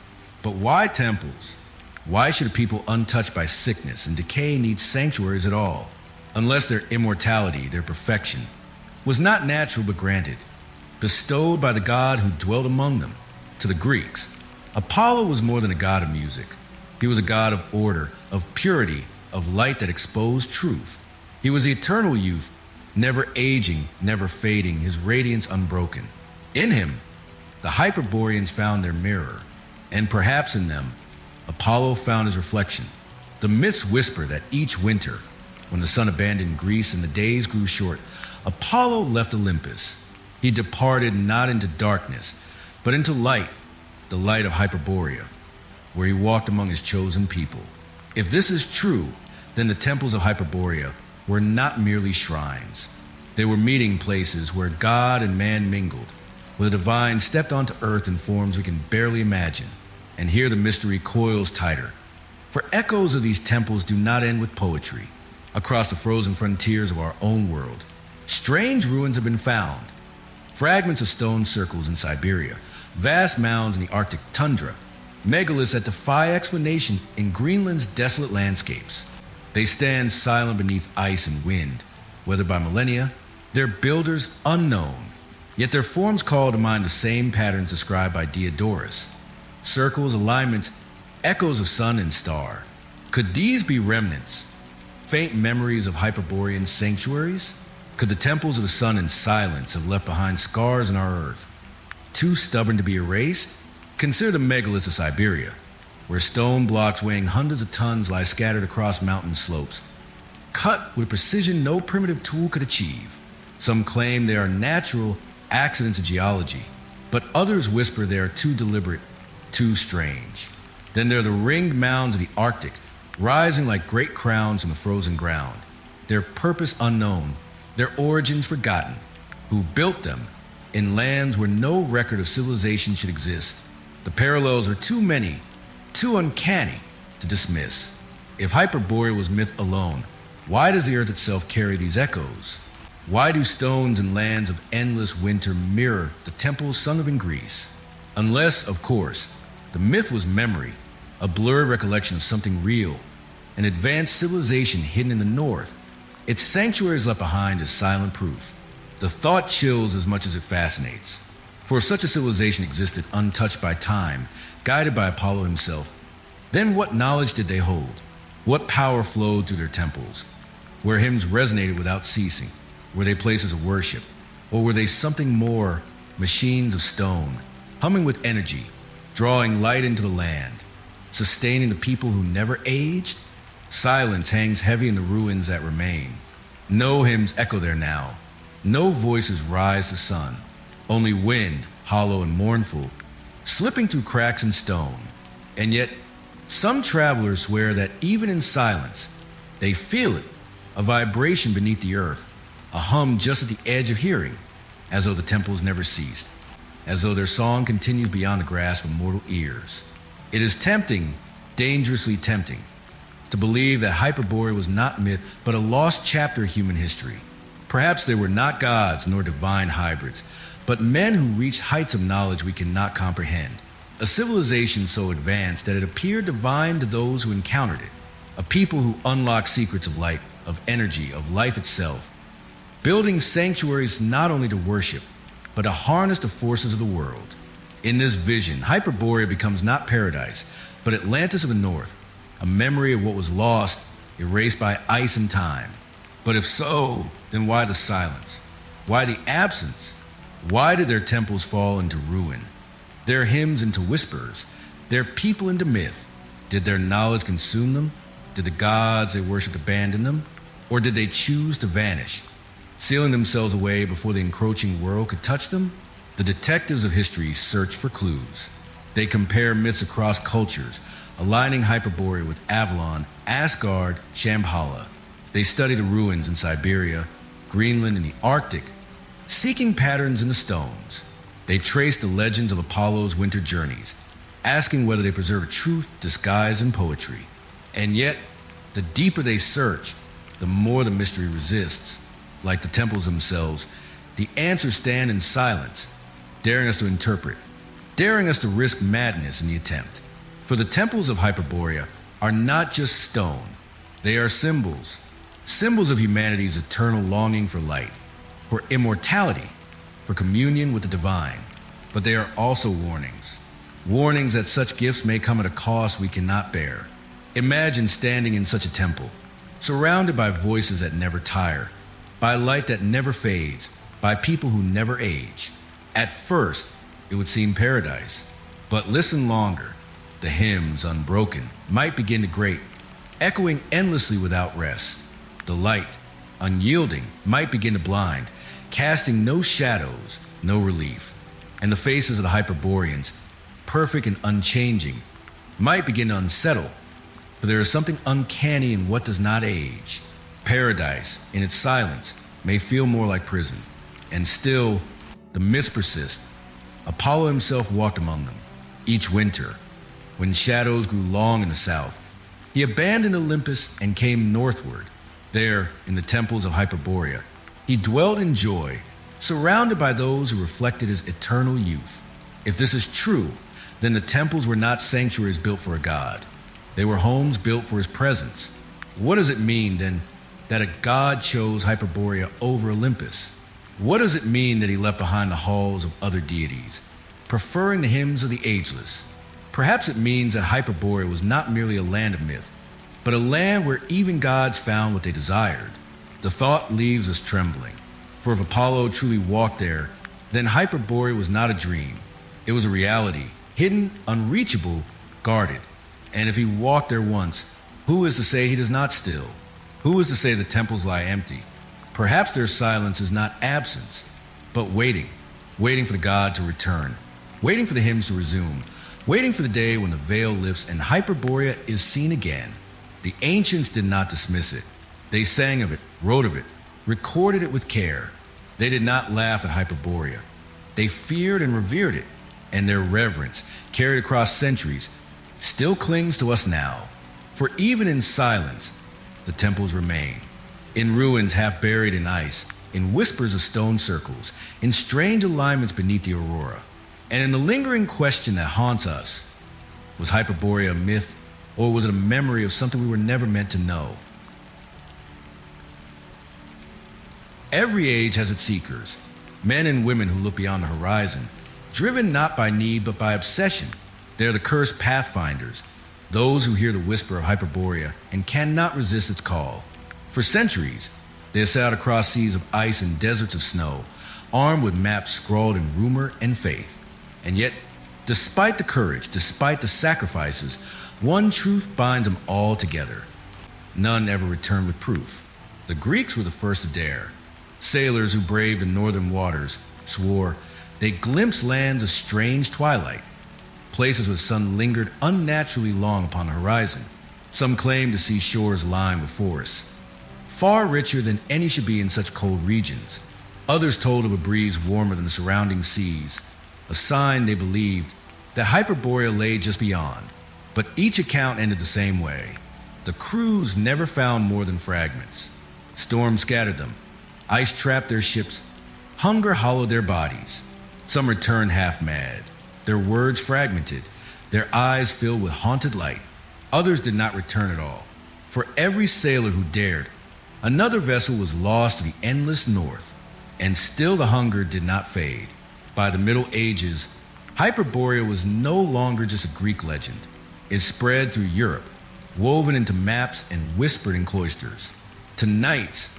But why temples? Why should a people untouched by sickness and decay need sanctuaries at all, unless their immortality, their perfection, was not natural but granted, bestowed by the god who dwelt among them? To the Greeks, Apollo was more than a god of music. He was a god of order, of purity, of light that exposed truth. He was the eternal youth, never aging, never fading, his radiance unbroken. In him, the Hyperboreans found their mirror, and perhaps in them, Apollo found his reflection. The myths whisper that each winter, when the sun abandoned Greece and the days grew short, Apollo left Olympus. He departed not into darkness, but into light, the light of Hyperborea, where he walked among his chosen people. If this is true, then the temples of Hyperborea were not merely shrines. They were meeting places where God and man mingled, where the divine stepped onto earth in forms we can barely imagine. And here the mystery coils tighter. For echoes of these temples do not end with poetry. Across the frozen frontiers of our own world, Strange ruins have been found. Fragments of stone circles in Siberia, vast mounds in the Arctic tundra, megaliths that defy explanation in Greenland's desolate landscapes. They stand silent beneath ice and wind, weathered by millennia, their builders unknown, yet their forms call to mind the same patterns described by Diodorus. Circles, alignments, echoes of sun and star. Could these be remnants, faint memories of Hyperborean sanctuaries? Could the temples of the sun in silence have left behind scars in our earth, too stubborn to be erased? Consider the megaliths of Siberia, where stone blocks weighing hundreds of tons lie scattered across mountain slopes, cut with precision no primitive tool could achieve. Some claim they are natural accidents of geology, but others whisper they are too deliberate, too strange. Then there are the ringed mounds of the Arctic, rising like great crowns on the frozen ground, their purpose unknown, their origins forgotten. Who built them in lands where no record of civilization should exist? The parallels are too many, too uncanny to dismiss. If Hyperborea was myth alone, why does the earth itself carry these echoes? Why do stones and lands of endless winter mirror the temples sung of in Greece? Unless, of course, the myth was memory, a blurred recollection of something real, an advanced civilization hidden in the north. Its sanctuaries left behind is silent proof. The thought chills as much as it fascinates. For if such a civilization existed untouched by time, guided by Apollo himself, then what knowledge did they hold? What power flowed through their temples? Where hymns resonated without ceasing? Were they places of worship? Or were they something more, machines of stone, humming with energy, drawing light into the land, sustaining the people who never aged? Silence hangs heavy in the ruins that remain. No hymns echo there now. No voices rise to sun. Only wind, hollow and mournful, slipping through cracks in stone. And yet, some travelers swear that even in silence, they feel it, a vibration beneath the earth, a hum just at the edge of hearing, as though the temples never ceased, as though their song continues beyond the grasp of mortal ears. It is tempting, dangerously tempting, to believe that Hyperborea was not myth, but a lost chapter of human history. Perhaps they were not gods nor divine hybrids, but men who reached heights of knowledge we cannot comprehend. A civilization so advanced that it appeared divine to those who encountered it. A people who unlocked secrets of light, of energy, of life itself. Building sanctuaries not only to worship, but to harness the forces of the world. In this vision, Hyperborea becomes not paradise, but Atlantis of the North, a memory of what was lost, erased by ice and time. But if so, then why the silence? Why the absence? Why did their temples fall into ruin? Their hymns into whispers? Their people into myth? Did their knowledge consume them? Did the gods they worshipped abandon them? Or did they choose to vanish, sealing themselves away before the encroaching world could touch them? The detectives of history search for clues. They compare myths across cultures, aligning Hyperborea with Avalon, Asgard, Shambhala. They study the ruins in Siberia, Greenland, and the Arctic, seeking patterns in the stones. They trace the legends of Apollo's winter journeys, asking whether they preserve a truth disguised in poetry. And yet, the deeper they search, the more the mystery resists. Like the temples themselves, the answers stand in silence, daring us to interpret, daring us to risk madness in the attempt. For the temples of Hyperborea are not just stone. They are symbols, symbols of humanity's eternal longing for light, for immortality, for communion with the divine. But they are also warnings, warnings that such gifts may come at a cost we cannot bear. Imagine standing in such a temple, surrounded by voices that never tire, by light that never fades, by people who never age. At first, it would seem paradise, but listen longer. The hymns, unbroken, might begin to grate, echoing endlessly without rest. The light, unyielding, might begin to blind, casting no shadows, no relief. And the faces of the Hyperboreans, perfect and unchanging, might begin to unsettle, for there is something uncanny in what does not age. Paradise, in its silence, may feel more like prison. And still, the myths persist. Apollo himself walked among them, each winter, when shadows grew long in the south. He abandoned Olympus and came northward. There, in the temples of Hyperborea, He dwelt in joy, surrounded by those who reflected his eternal youth. If this is true, then the temples were not sanctuaries built for a god. They were homes built for his presence. What does it mean, then, that a god chose Hyperborea over Olympus? What does it mean that he left behind the halls of other deities, preferring the hymns of the ageless? Perhaps it means that Hyperborea was not merely a land of myth, but a land where even gods found what they desired. The thought leaves us trembling, for if Apollo truly walked there, then Hyperborea was not a dream. It was a reality, hidden, unreachable, guarded. And if he walked there once, who is to say he does not still? Who is to say the temples lie empty? Perhaps their silence is not absence, but waiting, waiting for the god to return, waiting for the hymns to resume, waiting for the day when the veil lifts and Hyperborea is seen again. The ancients did not dismiss it. They sang of it, wrote of it, recorded it with care. They did not laugh at Hyperborea. They feared and revered it, and their reverence, carried across centuries, still clings to us now. For even in silence, the temples remain. In ruins half buried in ice, in whispers of stone circles, in strange alignments beneath the aurora, and in the lingering question that haunts us, was Hyperborea a myth, or was it a memory of something we were never meant to know? Every age has its seekers, men and women who look beyond the horizon, driven not by need but by obsession. They are the cursed pathfinders, those who hear the whisper of Hyperborea and cannot resist its call. For centuries, they have sailed across seas of ice and deserts of snow, armed with maps scrawled in rumor and faith. And yet, despite the courage, despite the sacrifices, one truth binds them all together. None ever returned with proof. The Greeks were the first to dare. Sailors who braved the northern waters swore they glimpsed lands of strange twilight, places where the sun lingered unnaturally long upon the horizon. Some claimed to see shores lined with forests, far richer than any should be in such cold regions. Others told of a breeze warmer than the surrounding seas, a sign they believed that Hyperborea lay just beyond. But each account ended the same way. The crews never found more than fragments. Storms scattered them, ice trapped their ships, hunger hollowed their bodies. Some returned half mad, their words fragmented, their eyes filled with haunted light. Others did not return at all. For every sailor who dared, another vessel was lost to the endless north, and still the hunger did not fade. By the Middle Ages, Hyperborea was no longer just a Greek legend. It spread through Europe, woven into maps and whispered in cloisters. To knights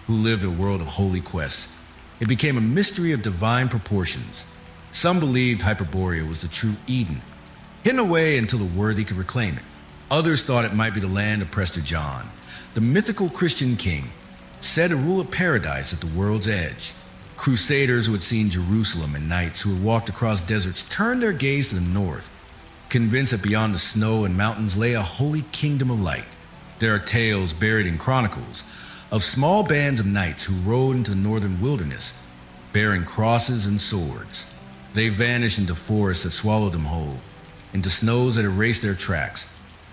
who lived a world of holy quests, it became a mystery of divine proportions. Some believed Hyperborea was the true Eden, hidden away until the worthy could reclaim it. Others thought it might be the land of Prester John, the mythical Christian king, said to rule a paradise at the world's edge. Crusaders who had seen Jerusalem and knights who had walked across deserts turned their gaze to the north, convinced that beyond the snow and mountains lay a holy kingdom of light. There are tales buried in chronicles of small bands of knights who rode into the northern wilderness, bearing crosses and swords. They vanished into forests that swallowed them whole, into snows that erased their tracks,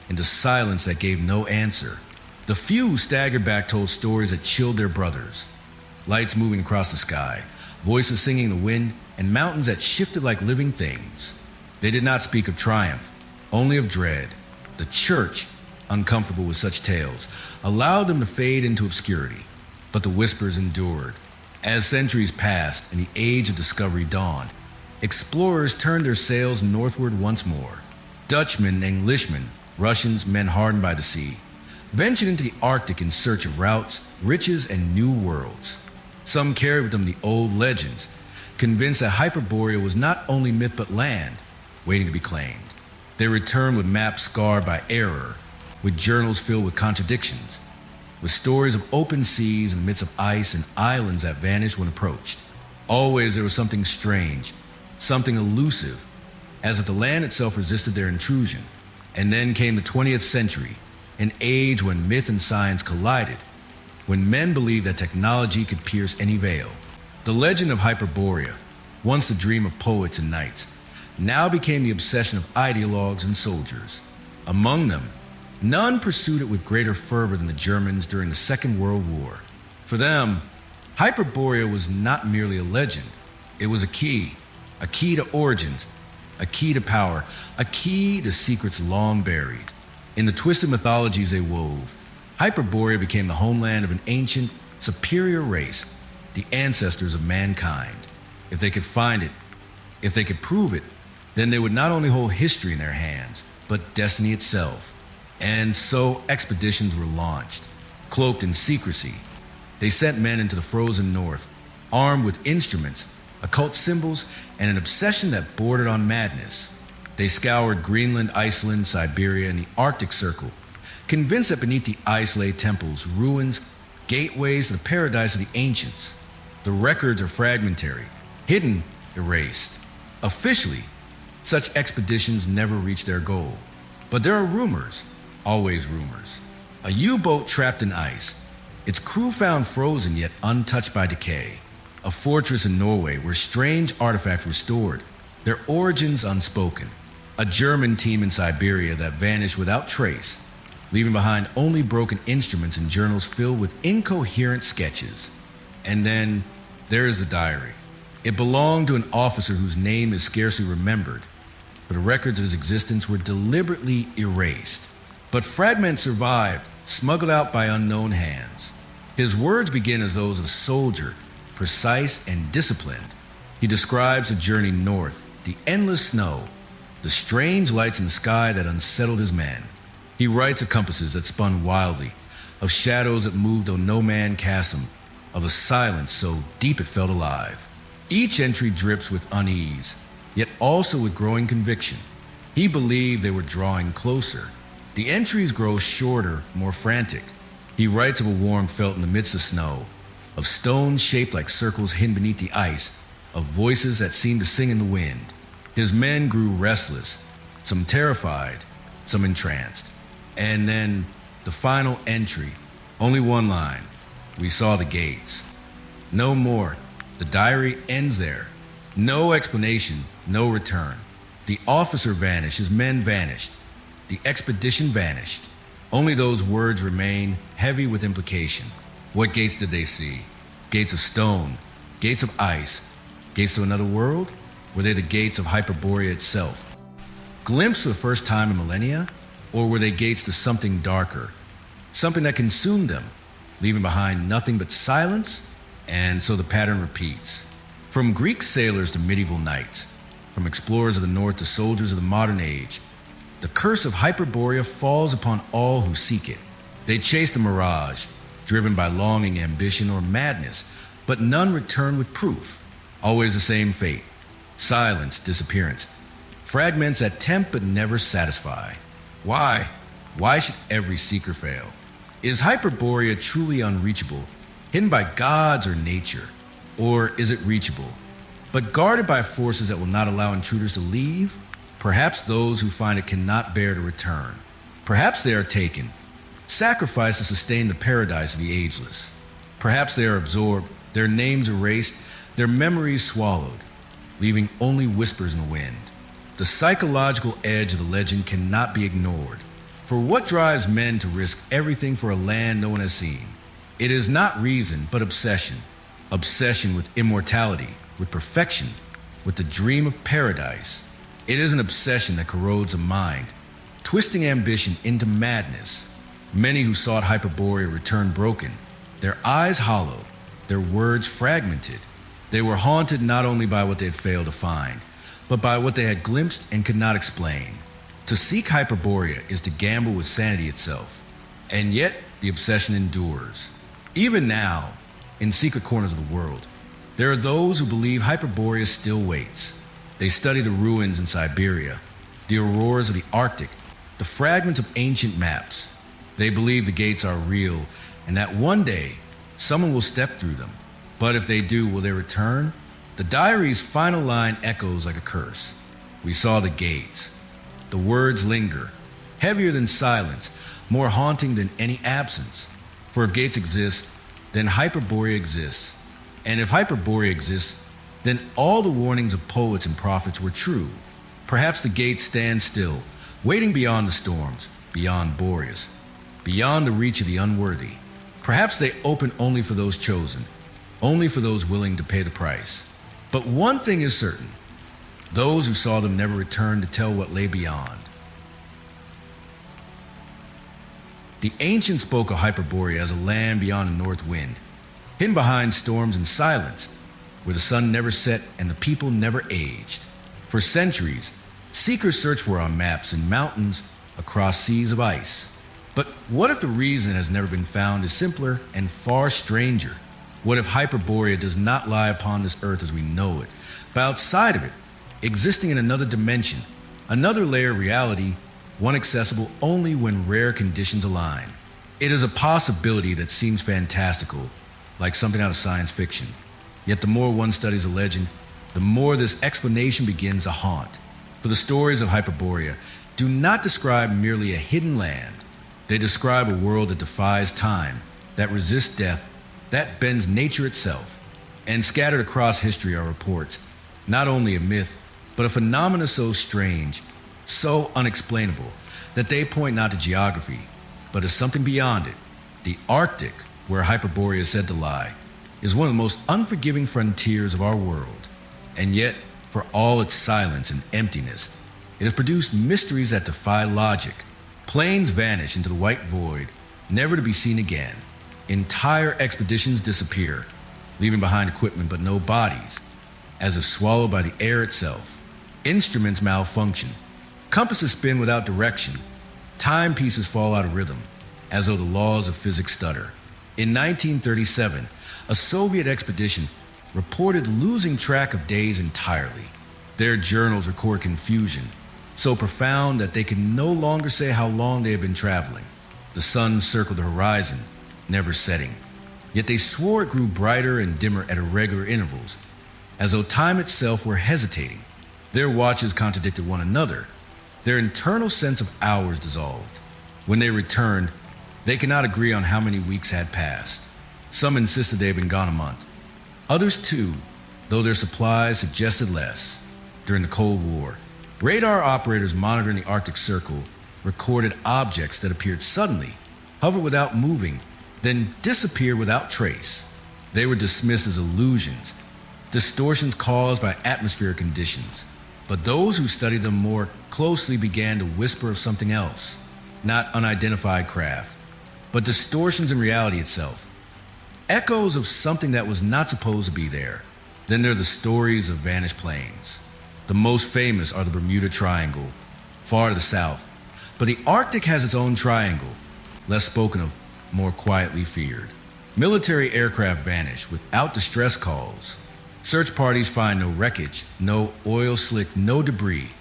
into silence that gave no answer. The few who staggered back told stories that chilled their brothers. Lights moving across the sky, voices singing in the wind, and mountains that shifted like living things. They did not speak of triumph, only of dread. The church, uncomfortable with such tales, allowed them to fade into obscurity. But the whispers endured. As centuries passed and the age of discovery dawned, explorers turned their sails northward once more. Dutchmen, Englishmen, Russians, men hardened by the sea, ventured into the Arctic in search of routes, riches, and new worlds. Some carried with them the old legends, convinced that Hyperborea was not only myth but land, waiting to be claimed. They returned with maps scarred by error, with journals filled with contradictions, with stories of open seas in the midst of ice and islands that vanished when approached. Always there was something strange, something elusive, as if the land itself resisted their intrusion. And then came the 20th century, an age when myth and science collided, when men believed that technology could pierce any veil. The legend of Hyperborea, once the dream of poets and knights, now became the obsession of ideologues and soldiers. Among them, none pursued it with greater fervor than the Germans during the Second World War. For them, Hyperborea was not merely a legend, it was a key to origins, a key to power, a key to secrets long buried. In the twisted mythologies they wove, Hyperborea became the homeland of an ancient, superior race, the ancestors of mankind. If they could find it, if they could prove it, then they would not only hold history in their hands, but destiny itself. And so expeditions were launched, cloaked in secrecy. They sent men into the frozen north, armed with instruments, occult symbols, and an obsession that bordered on madness. They scoured Greenland, Iceland, Siberia, and the Arctic Circle, convinced that beneath the ice lay temples, ruins, gateways to the paradise of the ancients. The records are fragmentary, hidden, erased. Officially, such expeditions never reach their goal. But there are rumors, always rumors. A U-boat trapped in ice, its crew found frozen yet untouched by decay. A fortress in Norway where strange artifacts were stored, their origins unspoken. A German team in Siberia that vanished without trace, leaving behind only broken instruments and journals filled with incoherent sketches. And then there is the diary. It belonged to an officer whose name is scarcely remembered, but the records of his existence were deliberately erased. But fragments survived, smuggled out by unknown hands. His words begin as those of a soldier, precise and disciplined. He describes the journey north, the endless snow, the strange lights in the sky that unsettled his men. He writes of compasses that spun wildly, of shadows that moved though no man cast them, of a silence so deep it felt alive. Each entry drips with unease, yet also with growing conviction. He believed they were drawing closer. The entries grow shorter, more frantic. He writes of a warmth felt in the midst of snow, of stones shaped like circles hidden beneath the ice, of voices that seemed to sing in the wind. His men grew restless, some terrified, some entranced. And then the final entry, only one line. We saw the gates. No more. The diary ends there. No explanation, no return. The officer vanished, his men vanished. The expedition vanished. Only those words remain, heavy with implication. What gates did they see? Gates of stone, gates of ice, gates to another world? Were they the gates of Hyperborea itself? Glimpsed for the first time in millennia? Or were they gates to something darker? Something that consumed them, leaving behind nothing but silence? And so the pattern repeats. From Greek sailors to medieval knights, from explorers of the north to soldiers of the modern age, the curse of Hyperborea falls upon all who seek it. They chase the mirage, driven by longing, ambition, or madness, but none return with proof. Always the same fate. Silence, disappearance. Fragments that tempt but never satisfy. Why? Why should every seeker fail? Is Hyperborea truly unreachable, hidden by gods or nature? Or is it reachable, but guarded by forces that will not allow intruders to leave? Perhaps those who find it cannot bear to return. Perhaps they are taken, sacrificed to sustain the paradise of the ageless. Perhaps they are absorbed, their names erased, their memories swallowed, leaving only whispers in the wind. The psychological edge of the legend cannot be ignored. For what drives men to risk everything for a land no one has seen? It is not reason, but obsession. Obsession with immortality, with perfection, with the dream of paradise. It is an obsession that corrodes a mind, twisting ambition into madness. Many who sought Hyperborea returned broken, their eyes hollow, their words fragmented. They were haunted not only by what they had failed to find, but by what they had glimpsed and could not explain. To seek Hyperborea is to gamble with sanity itself. And yet, the obsession endures. Even now, in secret corners of the world, there are those who believe Hyperborea still waits. They study the ruins in Siberia, the auroras of the Arctic, the fragments of ancient maps. They believe the gates are real and that one day someone will step through them. But if they do, will they return? The diary's final line echoes like a curse. We saw the gates. The words linger, heavier than silence, more haunting than any absence. For if gates exist, then Hyperborea exists. And if Hyperborea exists, then all the warnings of poets and prophets were true. Perhaps the gates stand still, waiting beyond the storms, beyond Boreas, beyond the reach of the unworthy. Perhaps they open only for those chosen, only for those willing to pay the price. But one thing is certain: those who saw them never returned to tell what lay beyond. The ancients spoke of Hyperborea as a land beyond the north wind, hidden behind storms and silence, where the sun never set and the people never aged. For centuries, seekers searched for on maps in mountains across seas of ice. But what if the reason has never been found is simpler and far stranger? What if Hyperborea does not lie upon this earth as we know it, but outside of it, existing in another dimension, another layer of reality, one accessible only when rare conditions align? It is a possibility that seems fantastical, like something out of science fiction. Yet the more one studies a legend, the more this explanation begins to haunt. For the stories of Hyperborea do not describe merely a hidden land. They describe a world that defies time, that resists death, that bends nature itself. And scattered across history are reports, not only a myth, but a phenomena so strange, so unexplainable, that they point not to geography, but to something beyond it. The Arctic, where Hyperborea is said to lie, is one of the most unforgiving frontiers of our world. And yet, for all its silence and emptiness, it has produced mysteries that defy logic. Planes vanish into the white void, never to be seen again. Entire expeditions disappear, leaving behind equipment but no bodies, as if swallowed by the air itself. Instruments malfunction, compasses spin without direction, timepieces fall out of rhythm, as though the laws of physics stutter. In 1937, a Soviet expedition reported losing track of days entirely. Their journals record confusion, so profound that they can no longer say how long they have been traveling. The sun circled the horizon, never setting. Yet they swore it grew brighter and dimmer at irregular intervals, as though time itself were hesitating. Their watches contradicted one another. Their internal sense of hours dissolved. When they returned, they could not agree on how many weeks had passed. Some insisted they had been gone a month. Others too, though their supplies suggested less. During the Cold War, radar operators monitoring the Arctic Circle recorded objects that appeared suddenly, hovered without moving, then disappeared without trace. They were dismissed as illusions, distortions caused by atmospheric conditions. But those who studied them more closely began to whisper of something else, not unidentified craft, but distortions in reality itself. Echoes of something that was not supposed to be there. Then there are the stories of vanished planes. The most famous are the Bermuda Triangle, far to the south. But the Arctic has its own triangle, less spoken of, more quietly feared. Military aircraft vanish without distress calls. Search parties find no wreckage, no oil slick, no debris,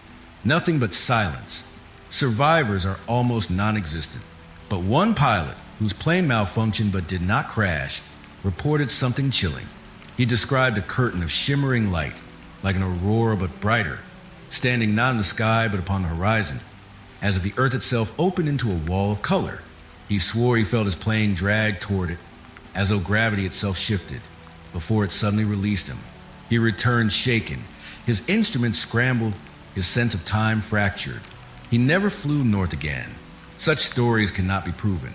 nothing but silence. Survivors are almost non-existent. But one pilot, whose plane malfunctioned but did not crash, reported something chilling. He described a curtain of shimmering light, like an aurora but brighter, standing not in the sky but upon the horizon, as if the earth itself opened into a wall of color. He swore he felt his plane drag toward it, as though gravity itself shifted, before it suddenly released him. He returned shaken, his instruments scrambled, his sense of time fractured. He never flew north again. Such stories cannot be proven.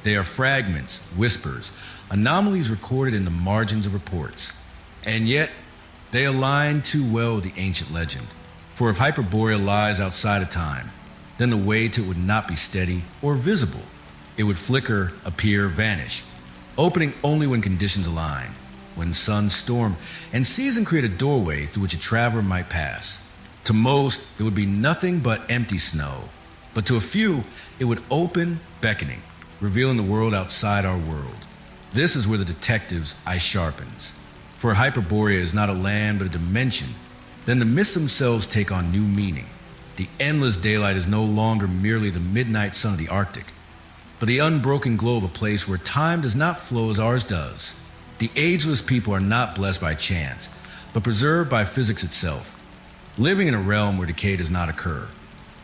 They are fragments, whispers, anomalies recorded in the margins of reports. And yet, they align too well with the ancient legend. For if Hyperborea lies outside of time, then the way to it would not be steady or visible. It would flicker, appear, vanish, opening only when conditions align, when sun, storm, and season create a doorway through which a traveler might pass. To most, it would be nothing but empty snow. But to a few, it would open, beckoning, revealing the world outside our world. This is where the detective's eye sharpens. For Hyperborea is not a land but a dimension. Then the myths themselves take on new meaning. The endless daylight is no longer merely the midnight sun of the Arctic, but the unbroken glow of a place where time does not flow as ours does. The ageless people are not blessed by chance, but preserved by physics itself, living in a realm where decay does not occur,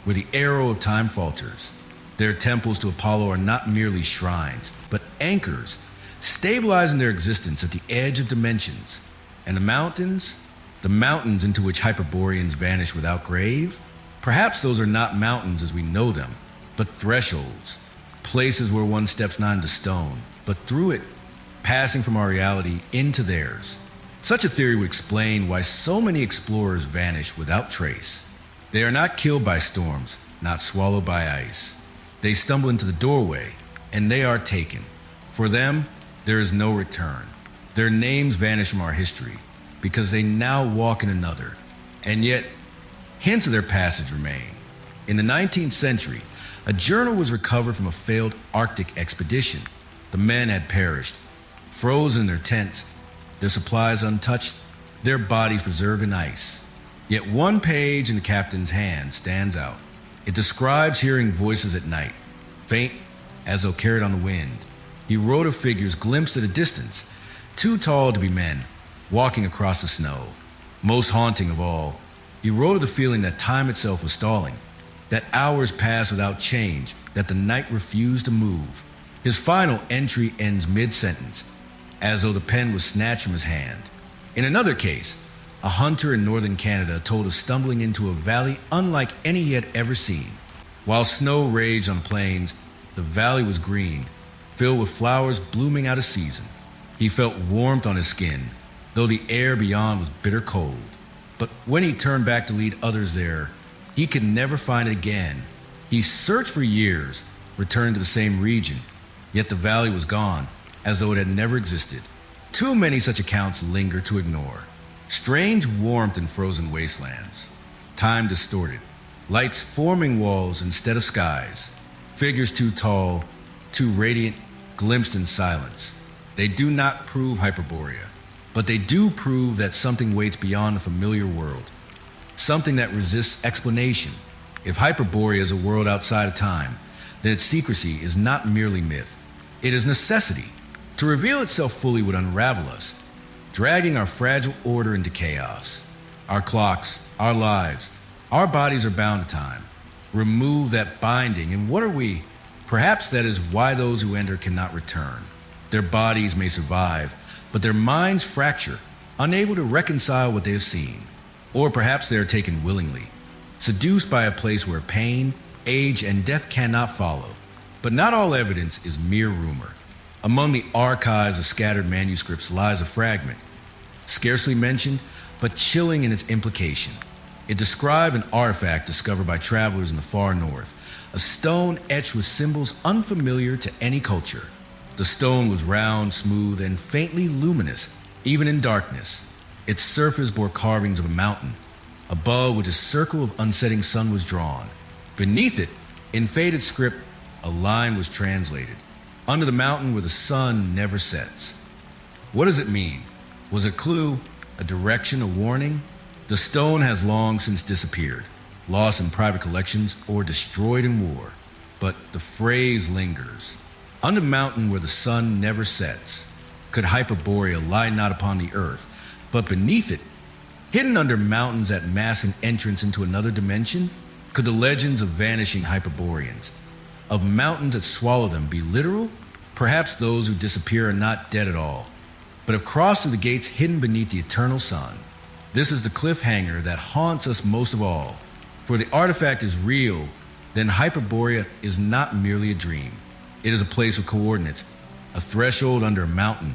where the arrow of time falters. Their temples to Apollo are not merely shrines, but anchors, stabilizing their existence at the edge of dimensions. And the mountains into which Hyperboreans vanish without grave? Perhaps those are not mountains as we know them, but thresholds, places where one steps not into stone, but through it, passing from our reality into theirs. Such a theory would explain why so many explorers vanish without trace. They are not killed by storms, not swallowed by ice. They stumble into the doorway, and they are taken. For them, there is no return. Their names vanish from our history, because they now walk in another. And yet, hints of their passage remain. In the 19th century, a journal was recovered from a failed Arctic expedition. The men had perished, frozen in their tents, their supplies untouched, their bodies preserved in ice. Yet one page in the captain's hand stands out. It describes hearing voices at night, faint as though carried on the wind. He wrote of figures glimpsed at a distance, too tall to be men, walking across the snow. Most haunting of all, he wrote of the feeling that time itself was stalling, that hours passed without change, that the night refused to move. His final entry ends mid-sentence, as though the pen was snatched from his hand. In another case, a hunter in northern Canada told of stumbling into a valley unlike any he had ever seen. While snow raged on the plains, the valley was green, filled with flowers blooming out of season. He felt warmth on his skin, though the air beyond was bitter cold. But when he turned back to lead others there, he could never find it again. He searched for years, returning to the same region, yet the valley was gone, as though it had never existed. Too many such accounts linger to ignore. Strange warmth in frozen wastelands. Time distorted. Lights forming walls instead of skies. Figures too tall, too radiant, glimpsed in silence. They do not prove Hyperborea, but they do prove that something waits beyond the familiar world. Something that resists explanation. If Hyperborea is a world outside of time, then its secrecy is not merely myth. It is necessity. To reveal itself fully would unravel us, dragging our fragile order into chaos. Our clocks, our lives, our bodies are bound to time. Remove that binding, and what are we? Perhaps that is why those who enter cannot return. Their bodies may survive, but their minds fracture, unable to reconcile what they have seen. Or perhaps they are taken willingly, seduced by a place where pain, age, and death cannot follow. But not all evidence is mere rumor. Among the archives of scattered manuscripts lies a fragment, scarcely mentioned, but chilling in its implication. It described an artifact discovered by travelers in the far north, a stone etched with symbols unfamiliar to any culture. The stone was round, smooth, and faintly luminous, even in darkness. Its surface bore carvings of a mountain, above which a circle of unsetting sun was drawn. Beneath it, in faded script, a line was translated. Under the mountain where the sun never sets. What does it mean? Was it a clue, a direction, a warning? The stone has long since disappeared, lost in private collections or destroyed in war. But the phrase lingers. Under the mountain where the sun never sets. Could Hyperborea lie not upon the earth, but beneath it, hidden under mountains that mask an entrance into another dimension? Could the legends of vanishing Hyperboreans, of mountains that swallow them, be literal? Perhaps those who disappear are not dead at all, but have crossed through the gates hidden beneath the eternal sun. This is the cliffhanger that haunts us most of all. For the artifact is real, then Hyperborea is not merely a dream. It is a place with coordinates, a threshold under a mountain,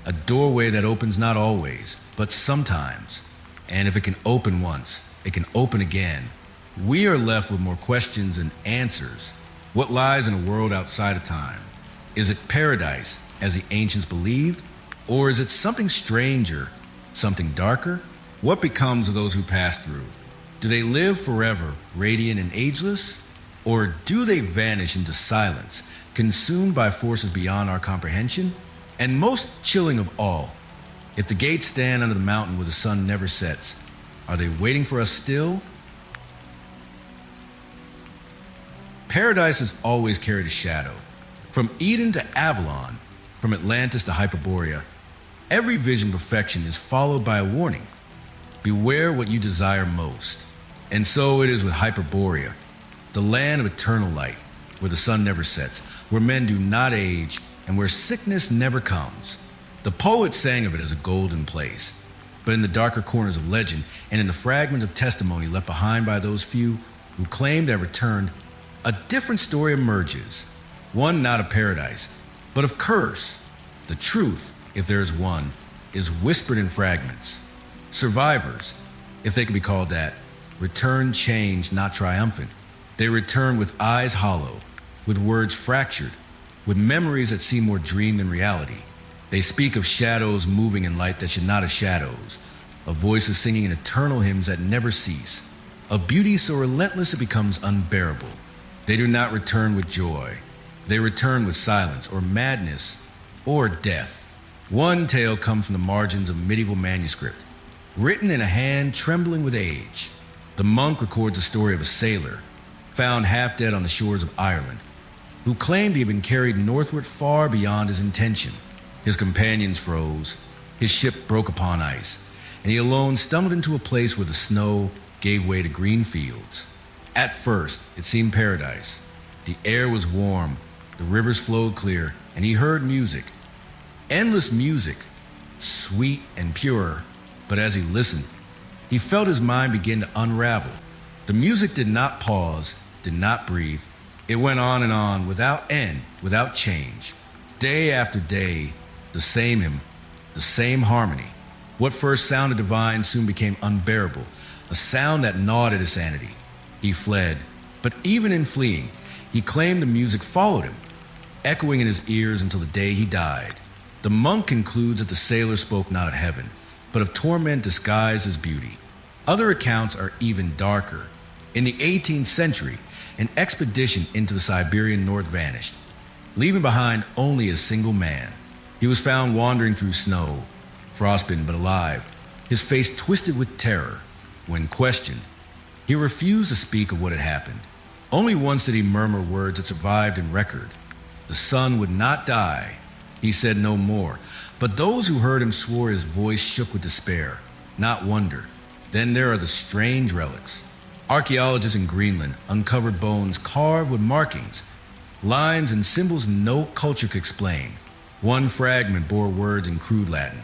a doorway that opens not always, but sometimes. And if it can open once, it can open again. We are left with more questions than answers. What lies in a world outside of time? Is it paradise, as the ancients believed? Or is it something stranger, something darker? What becomes of those who pass through? Do they live forever, radiant and ageless? Or do they vanish into silence, consumed by forces beyond our comprehension? And most chilling of all, if the gates stand under the mountain where the sun never sets, are they waiting for us still? Paradise has always carried a shadow. From Eden to Avalon, from Atlantis to Hyperborea, every vision of perfection is followed by a warning. Beware what you desire most. And so it is with Hyperborea, the land of eternal light, where the sun never sets, where men do not age, and where sickness never comes. The poet sang of it as a golden place. But in the darker corners of legend, and in the fragment of testimony left behind by those few who claim to have returned, a different story emerges. One not of paradise, but of curse. The truth, if there is one, is whispered in fragments. Survivors, if they can be called that, return changed, not triumphant. They return with eyes hollow, with words fractured, with memories that seem more dream than reality. They speak of shadows moving in light that should not have shadows, of voices singing in eternal hymns that never cease, of beauty so relentless it becomes unbearable. They do not return with joy. They return with silence or madness or death. One tale comes from the margins of medieval manuscript, written in a hand trembling with age. The monk records the story of a sailor, found half dead on the shores of Ireland, who claimed he had been carried northward far beyond his intention. His companions froze, his ship broke upon ice, and he alone stumbled into a place where the snow gave way to green fields. At first, it seemed paradise. The air was warm, the rivers flowed clear, and he heard music. Endless music, sweet and pure, but as he listened, he felt his mind begin to unravel. The music did not pause, did not breathe. It went on and on, without end, without change. Day after day, the same hymn, the same harmony. What first sounded divine soon became unbearable, a sound that gnawed at his sanity. He fled, but even in fleeing, he claimed the music followed him, echoing in his ears until the day he died. The monk concludes that the sailor spoke not of heaven, but of torment disguised as beauty. Other accounts are even darker. In the 18th century, an expedition into the Siberian north vanished, leaving behind only a single man. He was found wandering through snow, frostbitten but alive, his face twisted with terror. When questioned, he refused to speak of what had happened. Only once did he murmur words that survived in record. The sun would not die. He said no more, but those who heard him swore his voice shook with despair, not wonder. Then there are the strange relics. Archaeologists in Greenland uncovered bones carved with markings, lines and symbols no culture could explain. One fragment bore words in crude Latin,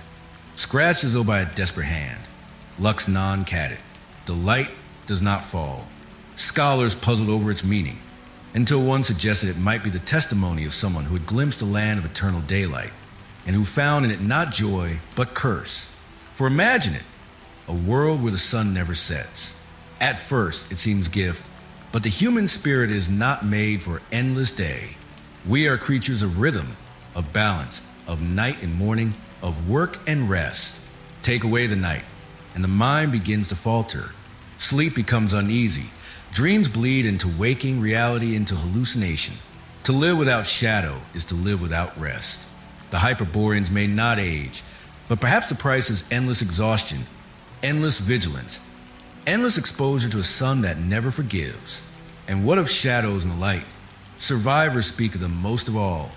scratched as though by a desperate hand. Lux non cadit. The light does not fall. Scholars puzzled over its meaning, until one suggested it might be the testimony of someone who had glimpsed the land of eternal daylight, and who found in it not joy, but curse. For imagine it, a world where the sun never sets. At first, it seems gift, but the human spirit is not made for endless day. We are creatures of rhythm, of balance, of night and morning, of work and rest. Take away the night, and the mind begins to falter. Sleep becomes uneasy. Dreams bleed into waking, reality into hallucination. To live without shadow is to live without rest. The Hyperboreans may not age, but perhaps the price is endless exhaustion, endless vigilance, endless exposure to a sun that never forgives. And what of shadows in the light? Survivors speak of them most of all.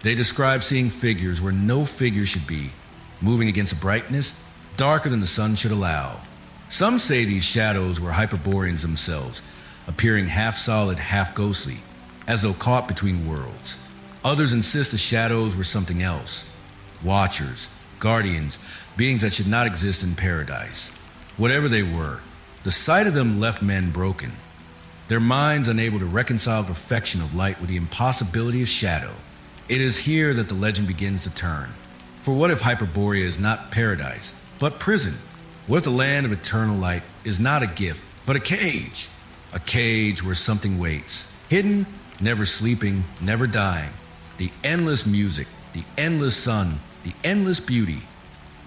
They describe seeing figures where no figure should be, moving against a brightness darker than the sun should allow. Some say these shadows were Hyperboreans themselves, appearing half solid, half ghostly, as though caught between worlds. Others insist the shadows were something else. Watchers, guardians, beings that should not exist in paradise. Whatever they were, the sight of them left men broken, their minds unable to reconcile the perfection of light with the impossibility of shadow. It is here that the legend begins to turn. For what if Hyperborea is not paradise, but prison? What if the land of eternal light is not a gift, but a cage? A cage where something waits, hidden, never sleeping, never dying. The endless music, the endless sun, the endless beauty.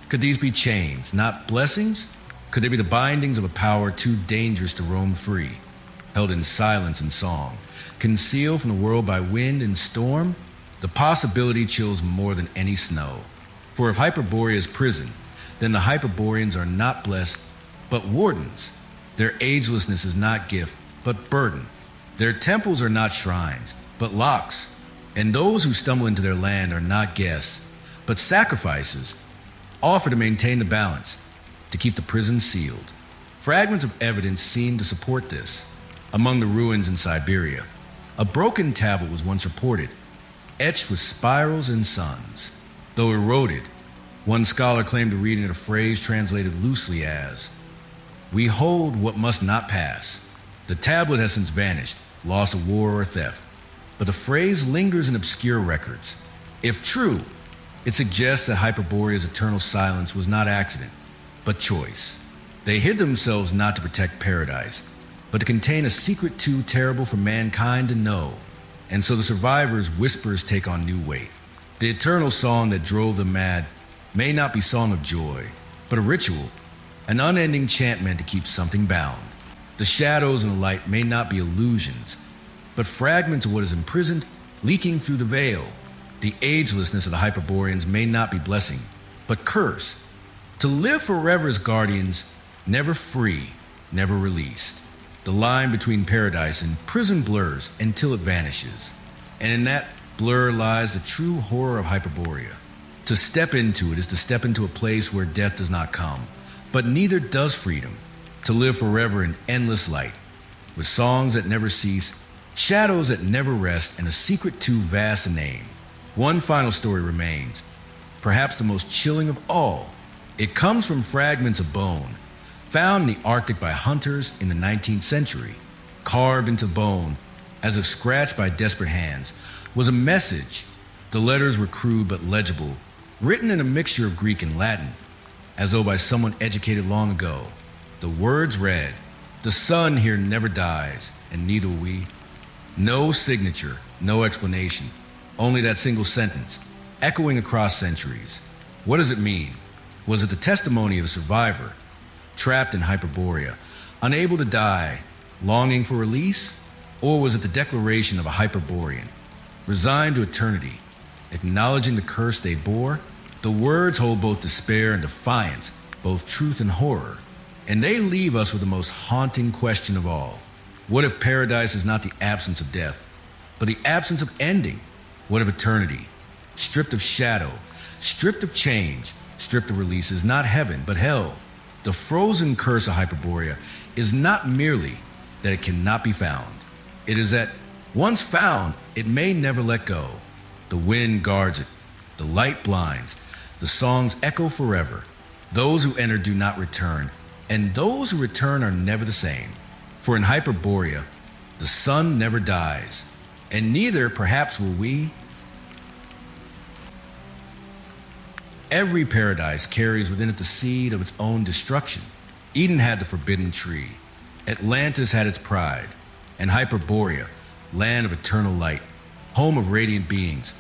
Could these be chains, not blessings? Could they be the bindings of a power too dangerous to roam free, held in silence and song, concealed from the world by wind and storm? The possibility chills more than any snow. For if Hyperborea is prison, then the Hyperboreans are not blessed, but wardens. Their agelessness is not gift, but burden. Their temples are not shrines, but locks. And those who stumble into their land are not guests, but sacrifices, offered to maintain the balance, to keep the prison sealed. Fragments of evidence seem to support this. Among the ruins in Siberia, a broken tablet was once reported, etched with spirals and suns. Though eroded, one scholar claimed to read in it a phrase translated loosely as, "We hold what must not pass." The tablet has since vanished, lost of war or theft, but the phrase lingers in obscure records. If true, It suggests that Hyperborea's eternal silence was not accident, but choice. They hid themselves not to protect paradise, but to contain a secret too terrible for mankind to know. And so the survivors' whispers take on new weight. The eternal song that drove them mad may not be song of joy, but a ritual, an unending chant meant to keep something bound. The shadows and the light may not be illusions, but fragments of what is imprisoned, leaking through the veil. The agelessness of the Hyperboreans may not be blessing, but curse. To live forever as guardians, never free, never released. The line between paradise and prison blurs until it vanishes. And in that blur lies the true horror of Hyperborea. To step into it is to step into a place where death does not come, but neither does freedom. To live forever in endless light, with songs that never cease, shadows that never rest, and a secret too vast to name. One final story remains, perhaps the most chilling of all. It comes from fragments of bone, found in the Arctic by hunters in the 19th century. Carved into bone, as if scratched by desperate hands, was a message. The letters were crude but legible, written in a mixture of Greek and Latin, as though by someone educated long ago. The words read, "The sun here never dies, and neither we." No signature, no explanation, only that single sentence, echoing across centuries. What does it mean? Was it the testimony of a survivor, trapped in Hyperborea, unable to die, longing for release? Or was it the declaration of a Hyperborean, resigned to eternity, acknowledging the curse they bore? The words hold both despair and defiance, both truth and horror. And they leave us with the most haunting question of all. What if paradise is not the absence of death, but the absence of ending? What if eternity, stripped of shadow, stripped of change, stripped of release, is not heaven, but hell? The frozen curse of Hyperborea is not merely that it cannot be found. It is that, once found, it may never let go. The wind guards it, the light blinds, the songs echo forever. Those who enter do not return, and those who return are never the same. For in Hyperborea, the sun never dies, and neither, perhaps, will we. Every paradise carries within it the seed of its own destruction. Eden had the forbidden tree. Atlantis had its pride. And Hyperborea, land of eternal light, home of radiant beings,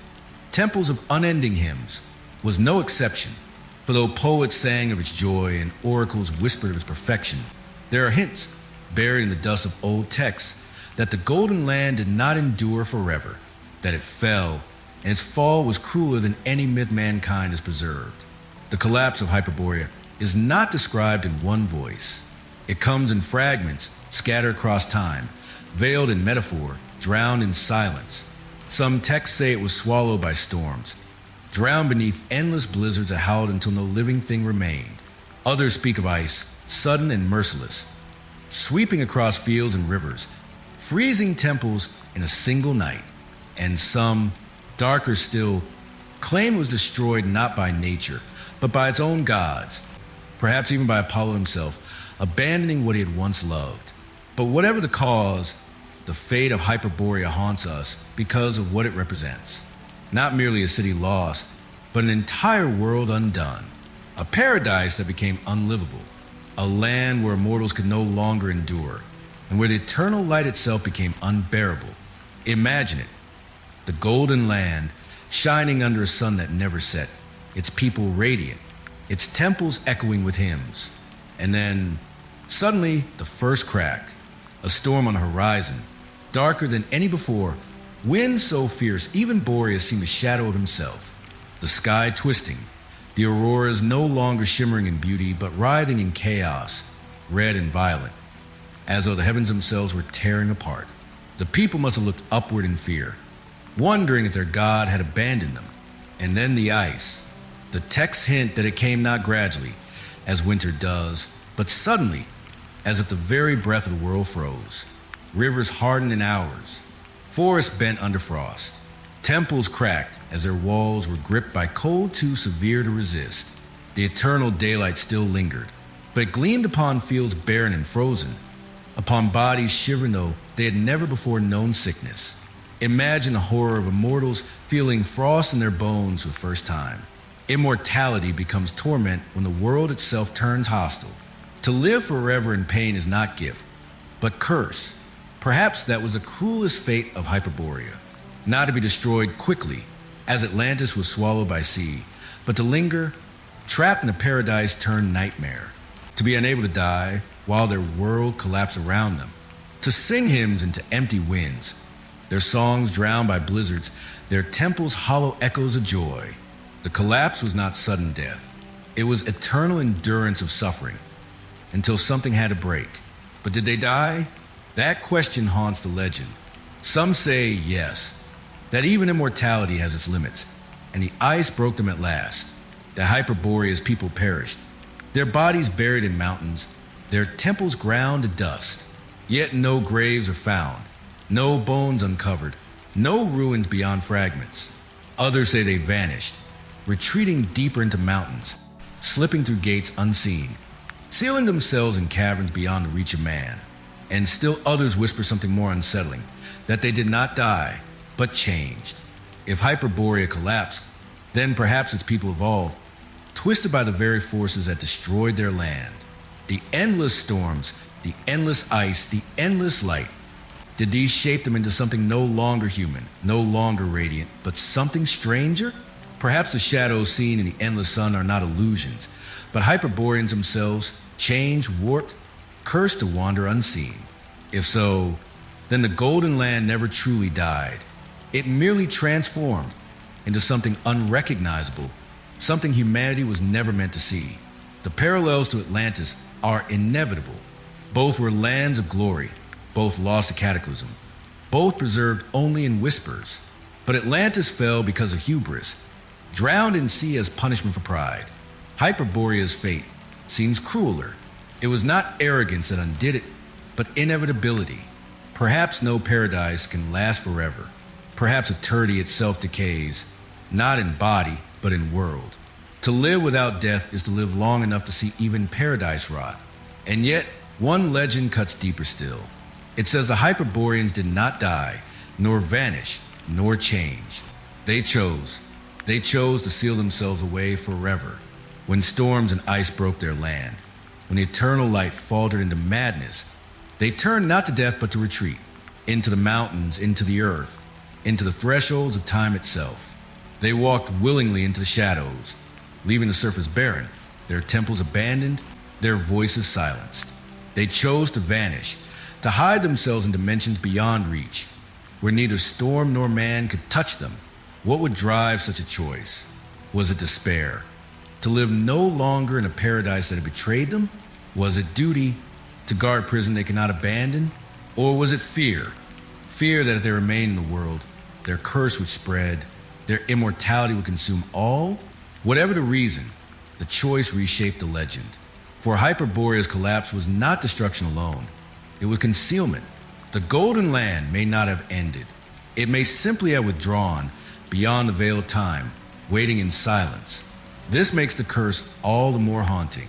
temples of unending hymns, was no exception. For though poets sang of its joy and oracles whispered of its perfection, there are hints, buried in the dust of old texts, that the golden land did not endure forever, that it fell, and its fall was crueler than any myth mankind has preserved. The collapse of Hyperborea is not described in one voice. It comes in fragments scattered across time, veiled in metaphor, drowned in silence. Some texts say it was swallowed by storms, drowned beneath endless blizzards that howled until no living thing remained. Others speak of ice, sudden and merciless, sweeping across fields and rivers, freezing temples in a single night. And some, darker still, claim it was destroyed not by nature, but by its own gods, perhaps even by Apollo himself, abandoning what he had once loved. But whatever the cause, the fate of Hyperborea haunts us because of what it represents. Not merely a city lost, but an entire world undone. A paradise that became unlivable. A land where mortals could no longer endure, and where the eternal light itself became unbearable. Imagine it. The golden land, shining under a sun that never set, its people radiant, its temples echoing with hymns. And then, suddenly, the first crack. A storm on the horizon, darker than any before, wind so fierce even Boreas seemed a shadow of himself. The sky twisting, the auroras no longer shimmering in beauty, but writhing in chaos, red and violent, as though the heavens themselves were tearing apart. The people must have looked upward in fear, wondering if their god had abandoned them. And then the ice. The texts hint that it came not gradually, as winter does, but suddenly, as if the very breath of the world froze. Rivers hardened in hours. Forests bent under frost. Temples cracked as their walls were gripped by cold too severe to resist. The eternal daylight still lingered, but it gleamed upon fields barren and frozen, upon bodies shivering though they had never before known sickness. Imagine the horror of immortals feeling frost in their bones for the first time. Immortality becomes torment when the world itself turns hostile. To live forever in pain is not gift, but curse. Perhaps that was the cruelest fate of Hyperborea, not to be destroyed quickly, as Atlantis was swallowed by sea, but to linger, trapped in a paradise turned nightmare, to be unable to die while their world collapsed around them, to sing hymns into empty winds, their songs drowned by blizzards, their temples hollow echoes of joy. The collapse was not sudden death. It was eternal endurance of suffering, until something had to break. But did they die? That question haunts the legend. Some say yes, that even immortality has its limits, and the ice broke them at last. The Hyperborea's people perished, their bodies buried in mountains, their temples ground to dust. Yet no graves are found, no bones uncovered, no ruins beyond fragments. Others say they vanished, retreating deeper into mountains, slipping through gates unseen, sealing themselves in caverns beyond the reach of man. And still others whisper something more unsettling, that they did not die, but changed. If Hyperborea collapsed, then perhaps its people evolved, twisted by the very forces that destroyed their land. The endless storms, the endless ice, the endless light. Did these shape them into something no longer human, no longer radiant, but something stranger? Perhaps the shadows seen in the endless sun are not illusions, but Hyperboreans themselves, changed, warped, cursed to wander unseen. If so, then the Golden Land never truly died. It merely transformed into something unrecognizable, something humanity was never meant to see. The parallels to Atlantis are inevitable. Both were lands of glory, both lost to cataclysm, both preserved only in whispers. But Atlantis fell because of hubris, drowned in sea as punishment for pride. Hyperborea's fate seems crueler. It was not arrogance that undid it, but inevitability. Perhaps no paradise can last forever. Perhaps eternity itself decays, not in body, but in world. To live without death is to live long enough to see even paradise rot. And yet, one legend cuts deeper still. It says the Hyperboreans did not die, nor vanish, nor change. They chose. They chose to seal themselves away forever. When storms and ice broke their land, when the eternal light faltered into madness, they turned not to death but to retreat, into the mountains, into the earth, into the thresholds of time itself. They walked willingly into the shadows, leaving the surface barren, their temples abandoned, their voices silenced. They chose to vanish, to hide themselves in dimensions beyond reach, where neither storm nor man could touch them. What would drive such a choice? Was it despair? To live no longer in a paradise that had betrayed them? Was it duty to guard prison they could not abandon? Or was it fear? Fear that if they remained in the world, their curse would spread, their immortality would consume all? Whatever the reason, the choice reshaped the legend. For Hyperborea's collapse was not destruction alone. It was concealment. The Golden Land may not have ended. It may simply have withdrawn beyond the veil of time, waiting in silence. This makes the curse all the more haunting.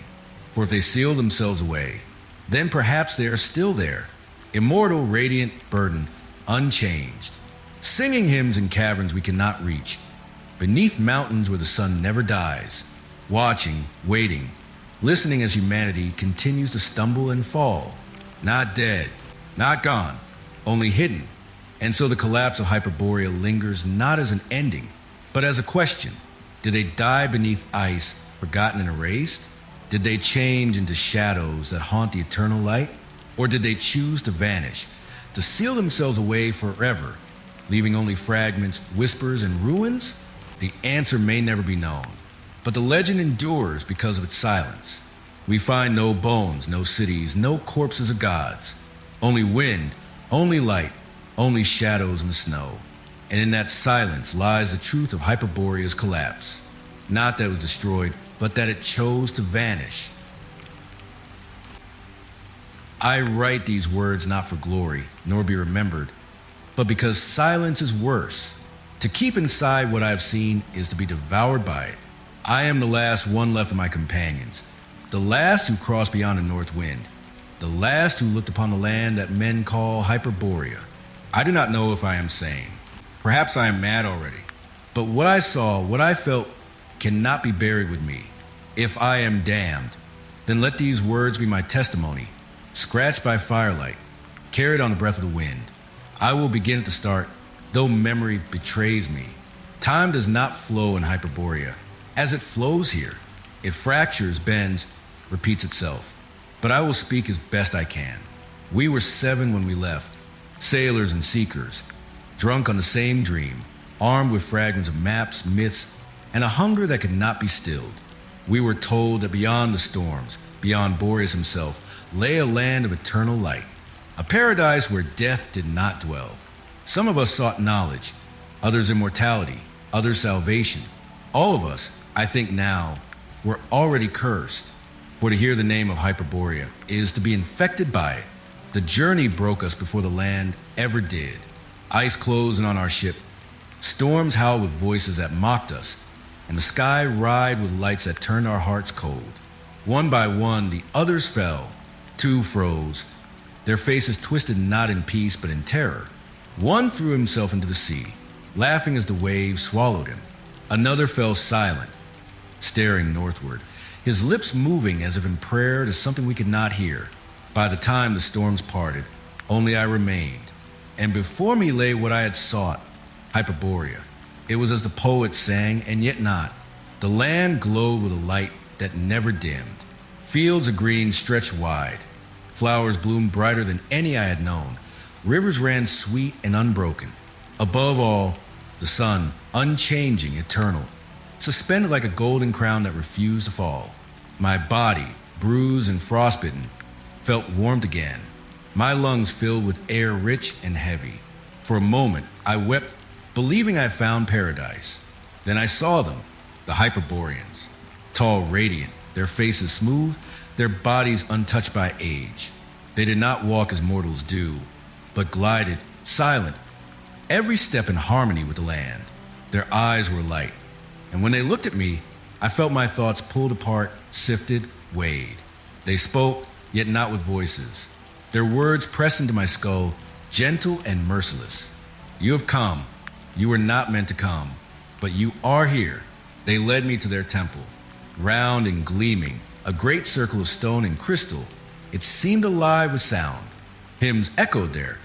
For if they seal themselves away, then perhaps they are still there, immortal, radiant, burdened, unchanged, singing hymns in caverns we cannot reach, beneath mountains where the sun never dies, watching, waiting, listening as humanity continues to stumble and fall, not dead, not gone, only hidden. And so the collapse of Hyperborea lingers not as an ending, but as a question. Did they die beneath ice, forgotten and erased? Did they change into shadows that haunt the eternal light? Or did they choose to vanish, to seal themselves away forever, leaving only fragments, whispers, and ruins? The answer may never be known, but the legend endures because of its silence. We find no bones, no cities, no corpses of gods, only wind, only light, only shadows in the snow. And in that silence lies the truth of Hyperborea's collapse. Not that it was destroyed, but that it chose to vanish. I write these words not for glory, nor be remembered, but because silence is worse. To keep inside what I have seen is to be devoured by it. I am the last one left of my companions, the last who crossed beyond the north wind, the last who looked upon the land that men call Hyperborea. I do not know if I am sane. Perhaps I am mad already. But what I saw, what I felt, cannot be buried with me. If I am damned, then let these words be my testimony, scratched by firelight, carried on the breath of the wind. I will begin at the start, though memory betrays me. Time does not flow in Hyperborea. As it flows here, it fractures, bends, repeats itself. But I will speak as best I can. We were 7 when we left, sailors and seekers, drunk on the same dream, armed with fragments of maps, myths, and a hunger that could not be stilled. We were told that beyond the storms, beyond Boreas himself, lay a land of eternal light, a paradise where death did not dwell. Some of us sought knowledge, others immortality, others salvation. All of us, I think now, were already cursed. For to hear the name of Hyperborea is to be infected by it. The journey broke us before the land ever did. Ice closed in on our ship. Storms howled with voices that mocked us, and the sky writhed with lights that turned our hearts cold. One by one, the others fell. 2 froze, their faces twisted not in peace but in terror. One threw himself into the sea, laughing as the waves swallowed him. Another fell silent, staring northward, his lips moving as if in prayer to something we could not hear. By the time the storms parted, only I remained, and before me lay what I had sought, Hyperborea. It was as the poet sang, and yet not. The land glowed with a light that never dimmed. Fields of green stretched wide. Flowers bloomed brighter than any I had known. Rivers ran sweet and unbroken. Above all, the sun, unchanging, eternal, suspended like a golden crown that refused to fall. My body, bruised and frostbitten, felt warmed again. My lungs filled with air rich and heavy. For a moment, I wept, believing I found paradise. Then I saw them, the Hyperboreans, tall, radiant, their faces smooth, their bodies untouched by age. They did not walk as mortals do, but glided, silent, every step in harmony with the land. Their eyes were light, and when they looked at me, I felt my thoughts pulled apart, sifted, weighed. They spoke, yet not with voices. Their words pressed into my skull, gentle and merciless. You have come. You were not meant to come, but you are here. They led me to their temple, round and gleaming, a great circle of stone and crystal. It seemed alive with sound. Hymns echoed there,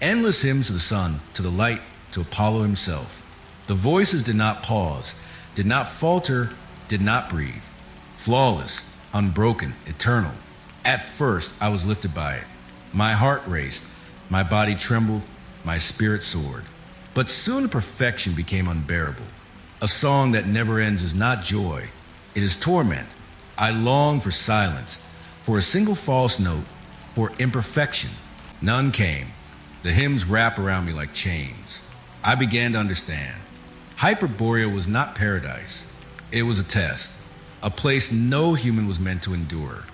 endless hymns to the sun, to the light, to Apollo himself. The voices did not pause, did not falter, did not breathe. Flawless, unbroken, eternal. At first, I was lifted by it. My heart raced, my body trembled, my spirit soared. But soon perfection became unbearable. A song that never ends is not joy, it is torment. I longed for silence, for a single false note, for imperfection. None came. The hymns wrapped around me like chains. I began to understand. Hyperborea was not paradise. It was a test, a place no human was meant to endure.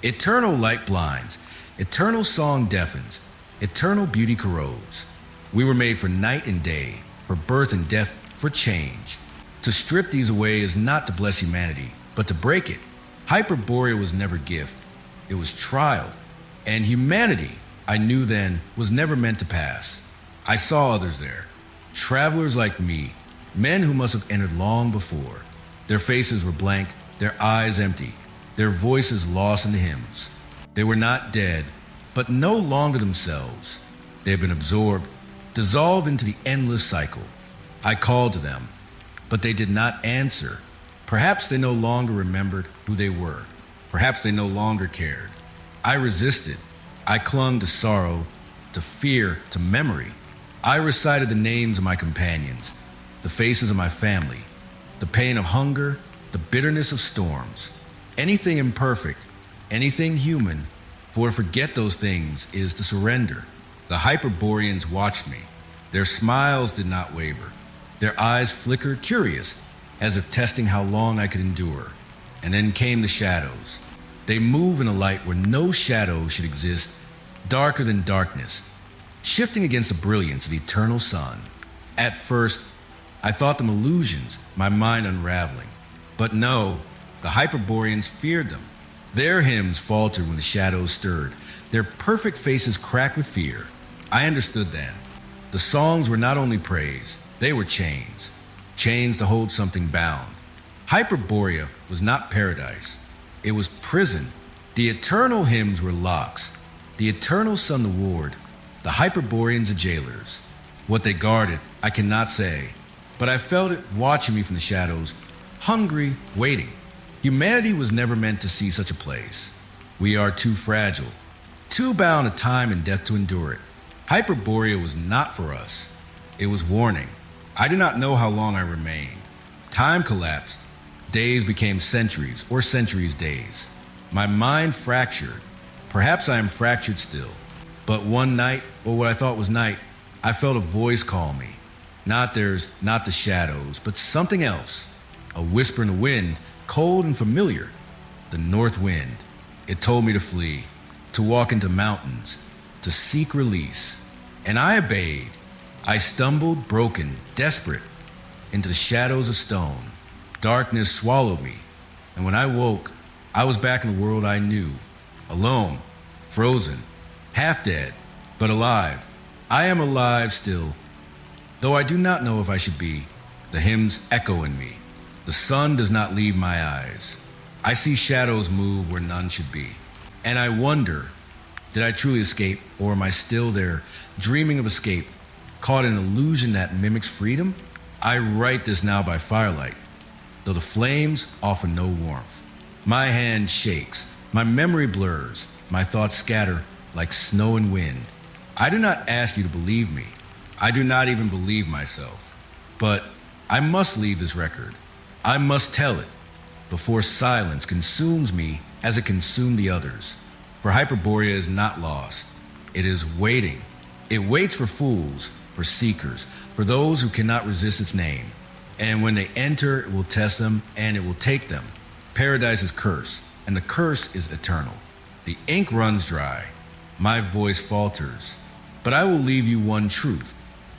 Eternal light blinds, eternal song deafens, eternal beauty corrodes. We were made for night and day, for birth and death, for change. To strip these away is not to bless humanity, but to break it. Hyperborea was never gift, it was trial. And humanity, I knew then, was never meant to pass. I saw others there, travelers like me, men who must have entered long before. Their faces were blank, their eyes empty, their voices lost in the hymns. They were not dead, but no longer themselves. They had been absorbed, dissolved into the endless cycle. I called to them, but they did not answer. Perhaps they no longer remembered who they were. Perhaps they no longer cared. I resisted. I clung to sorrow, to fear, to memory. I recited the names of my companions, the faces of my family, the pain of hunger, the bitterness of storms. Anything imperfect, anything human, for to forget those things is to surrender. The Hyperboreans watched me. Their smiles did not waver. Their eyes flickered, curious, as if testing how long I could endure. And then came the shadows. They move in a light where no shadow should exist, darker than darkness, shifting against the brilliance of the eternal sun. At first, I thought them illusions, my mind unraveling. But no, the Hyperboreans feared them. Their hymns faltered when the shadows stirred. Their perfect faces cracked with fear. I understood then. The songs were not only praise, they were chains. Chains to hold something bound. Hyperborea was not paradise. It was prison. The eternal hymns were locks. The eternal sun the ward. The Hyperboreans the jailers. What they guarded, I cannot say. But I felt it watching me from the shadows, hungry, waiting. Humanity was never meant to see such a place. We are too fragile, too bound to time and death to endure it. Hyperborea was not for us. It was warning. I do not know how long I remained. Time collapsed. Days became centuries, or centuries days. My mind fractured. Perhaps I am fractured still. But one night, or what I thought was night, I felt a voice call me. Not the shadows, but something else. A whisper in the wind, cold and familiar. The north wind. It told me to flee, to walk into mountains, to seek release. And I obeyed. I stumbled, broken, desperate, into the shadows of stone. Darkness swallowed me. And when I woke, I was back in the world I knew. Alone, frozen, half dead, but alive. I am alive still. Though I do not know if I should be, the hymns echo in me. The sun does not leave my eyes. I see shadows move where none should be. And I wonder, did I truly escape, or am I still there, dreaming of escape, caught in an illusion that mimics freedom? I write this now by firelight, though the flames offer no warmth. My hand shakes, my memory blurs, my thoughts scatter like snow and wind. I do not ask you to believe me. I do not even believe myself. But I must leave this record. I must tell it before silence consumes me as it consumed the others. For Hyperborea is not lost. It is waiting. It waits for fools, for seekers, for those who cannot resist its name. And when they enter, it will test them and it will take them. Paradise is cursed, and the curse is eternal. The ink runs dry. My voice falters. But I will leave you one truth,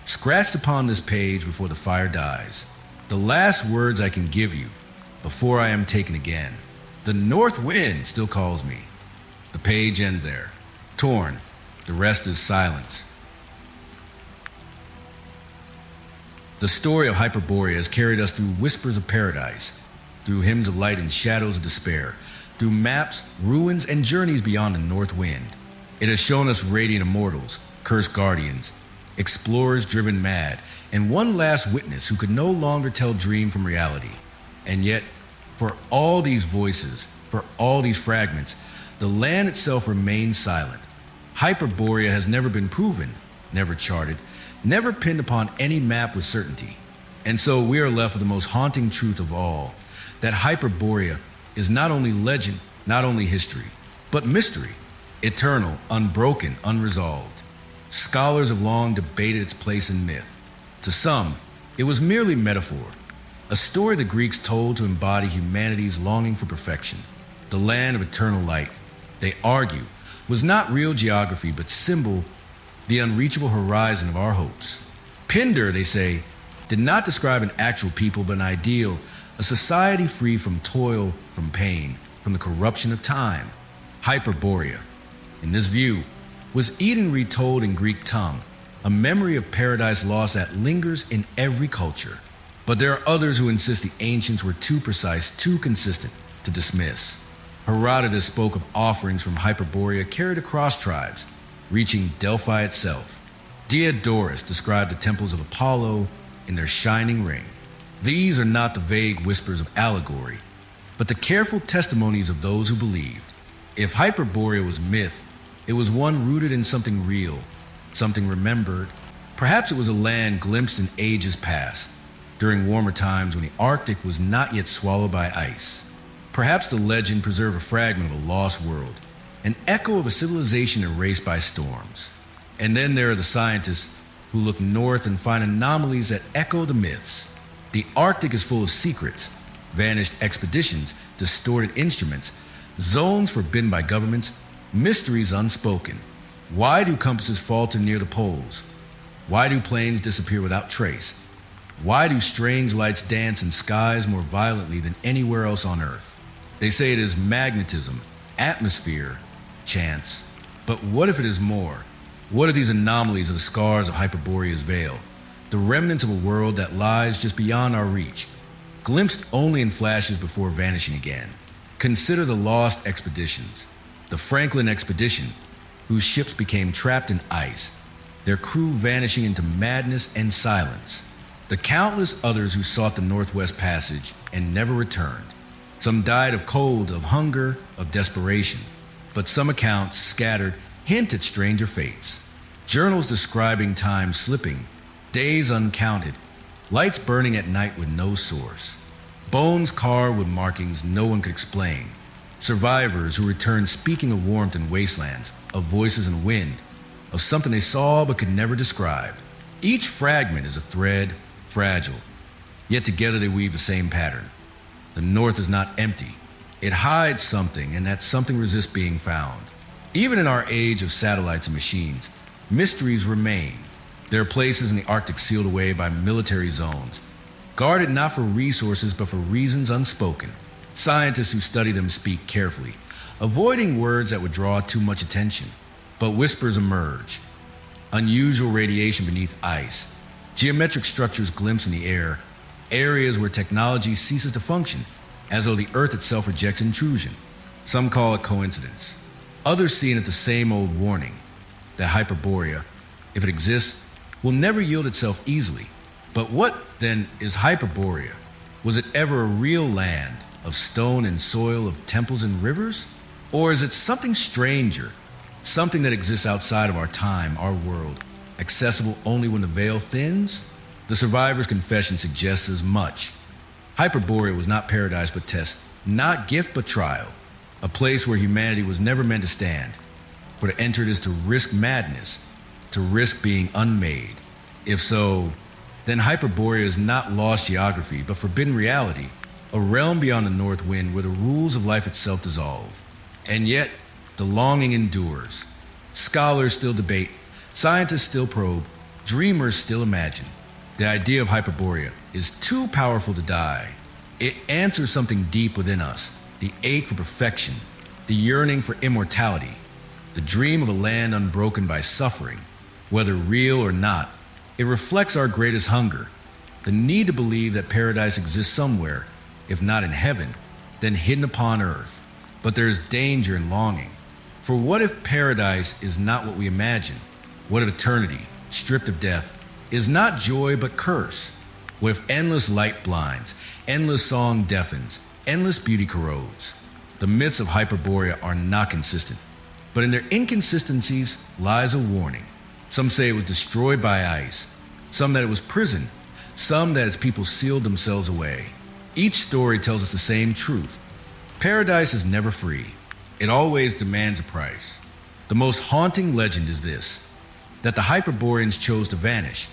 scratched upon this page before the fire dies. The last words I can give you before I am taken again. The north wind still calls me. The page ends there, torn. The rest is silence. The story of Hyperborea has carried us through whispers of paradise, through hymns of light and shadows of despair, through maps, ruins, and journeys beyond the north wind. It has shown us radiant immortals, cursed guardians, explorers driven mad, and one last witness who could no longer tell dream from reality. And yet, for all these voices, for all these fragments, the land itself remains silent. Hyperborea has never been proven, never charted, never pinned upon any map with certainty. And so we are left with the most haunting truth of all, that Hyperborea is not only legend, not only history, but mystery, eternal, unbroken, unresolved. Scholars have long debated its place in myth. To some, it was merely metaphor, a story the Greeks told to embody humanity's longing for perfection. The land of eternal light, they argue, was not real geography but symbol the unreachable horizon of our hopes. Pindar, they say, did not describe an actual people but an ideal, a society free from toil, from pain, from the corruption of time. Hyperborea, in this view, was Eden retold in Greek tongue, a memory of paradise lost that lingers in every culture. But there are others who insist the ancients were too precise, too consistent to dismiss. Herodotus spoke of offerings from Hyperborea carried across tribes, reaching Delphi itself. Diodorus described the temples of Apollo in their shining ring. These are not the vague whispers of allegory, but the careful testimonies of those who believed. If Hyperborea was myth, it was one rooted in something real, something remembered. Perhaps it was a land glimpsed in ages past, during warmer times when the Arctic was not yet swallowed by ice. Perhaps the legend preserved a fragment of a lost world, an echo of a civilization erased by storms. And then there are the scientists who look north and find anomalies that echo the myths. The Arctic is full of secrets, vanished expeditions, distorted instruments, zones forbidden by governments, mysteries unspoken. Why do compasses falter near the poles? Why do planes disappear without trace? Why do strange lights dance in skies more violently than anywhere else on Earth? They say it is magnetism, atmosphere, chance. But what if it is more? What are these anomalies of the scars of Hyperborea's veil? The remnants of a world that lies just beyond our reach. glimpsed only in flashes before vanishing again. Consider the lost expeditions. The Franklin expedition, whose ships became trapped in ice, their crew vanishing into madness and silence. The countless others who sought the Northwest Passage and never returned. Some died of cold, of hunger, of desperation, but some accounts, scattered, hint at stranger fates. Journals describing time slipping, days uncounted, lights burning at night with no source, bones carved with markings no one could explain, survivors who returned speaking of warmth in wastelands, of voices in wind, of something they saw but could never describe. Each fragment is a thread, fragile, yet together they weave the same pattern. The North is not empty. It hides something, and that something resists being found. Even in our age of satellites and machines, mysteries remain. There are places in the Arctic sealed away by military zones, guarded not for resources but for reasons unspoken. Scientists who study them speak carefully, avoiding words that would draw too much attention. But whispers emerge. Unusual radiation beneath ice, geometric structures glimpse in the air, areas where technology ceases to function, as though the Earth itself rejects intrusion. Some call it coincidence. Others see in it the same old warning that Hyperborea, if it exists, will never yield itself easily. But what, then, is Hyperborea? Was it ever a real land of stone and soil, of temples and rivers? Or is it something stranger, something that exists outside of our time, our world, accessible only when the veil thins? The survivor's confession suggests as much. Hyperborea was not paradise but test, not gift but trial, a place where humanity was never meant to stand. For to enter it is to risk madness, to risk being unmade. If so, then Hyperborea is not lost geography but forbidden reality, a realm beyond the north wind where the rules of life itself dissolve. And yet, the longing endures. Scholars still debate, scientists still probe, dreamers still imagine. The idea of Hyperborea is too powerful to die. It answers something deep within us, the ache for perfection, the yearning for immortality, the dream of a land unbroken by suffering. Whether real or not, it reflects our greatest hunger, the need to believe that paradise exists somewhere, if not in heaven, then hidden upon earth. But there is danger in longing. For what if paradise is not what we imagine? What if eternity, stripped of death, is not joy but curse? What if endless light blinds, endless song deafens, endless beauty corrodes? The myths of Hyperborea are not consistent, but in their inconsistencies lies a warning. Some say it was destroyed by ice, some that it was prison, some that its people sealed themselves away. Each story tells us the same truth. Paradise is never free. It always demands a price. The most haunting legend is this, that the Hyperboreans chose to vanish,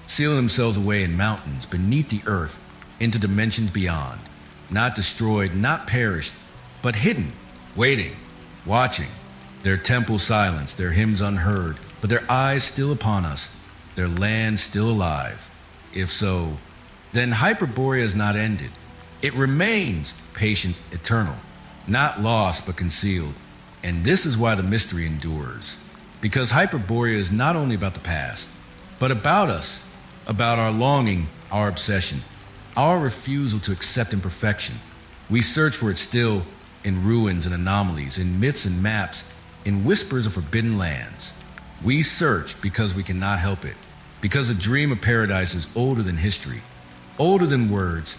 sealing themselves away in mountains beneath the earth into dimensions beyond, not destroyed, not perished, but hidden, waiting, watching, their temples silenced, their hymns unheard, but their eyes still upon us, their land still alive. If so, then Hyperborea is not ended. It remains patient, eternal, not lost but concealed. And this is why the mystery endures. Because Hyperborea is not only about the past, but about us, about our longing, our obsession, our refusal to accept imperfection. We search for it still in ruins and anomalies, in myths and maps, in whispers of forbidden lands. We search because we cannot help it, because the dream of paradise is older than history, older than words,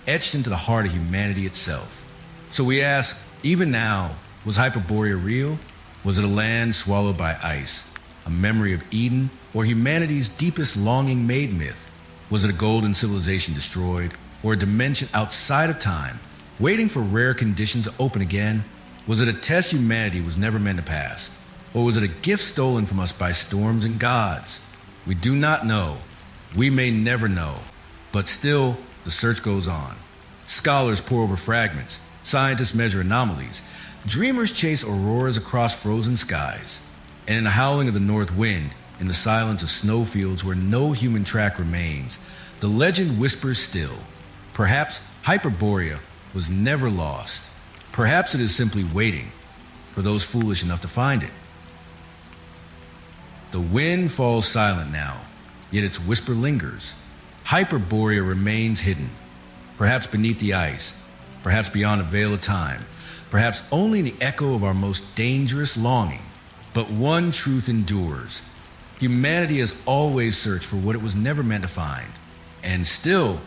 etched into the heart of humanity itself. So we ask, even now, was Hyperborea real? Was it a land swallowed by ice, a memory of Eden, or humanity's deepest longing made myth? Was it a golden civilization destroyed, or a dimension outside of time, waiting for rare conditions to open again? Was it a test humanity was never meant to pass, or was it a gift stolen from us by storms and gods? We do not know. We may never know. But still, the search goes on. Scholars pore over fragments. Scientists measure anomalies. Dreamers chase auroras across frozen skies. And in the howling of the north wind, in the silence of snowfields where no human track remains, the legend whispers still. Perhaps Hyperborea was never lost. Perhaps it is simply waiting for those foolish enough to find it. The wind falls silent now, yet its whisper lingers. Hyperborea remains hidden. perhaps beneath the ice, perhaps beyond a veil of time, perhaps only in the echo of our most dangerous longing. But one truth endures. Humanity has always searched for what it was never meant to find. And still,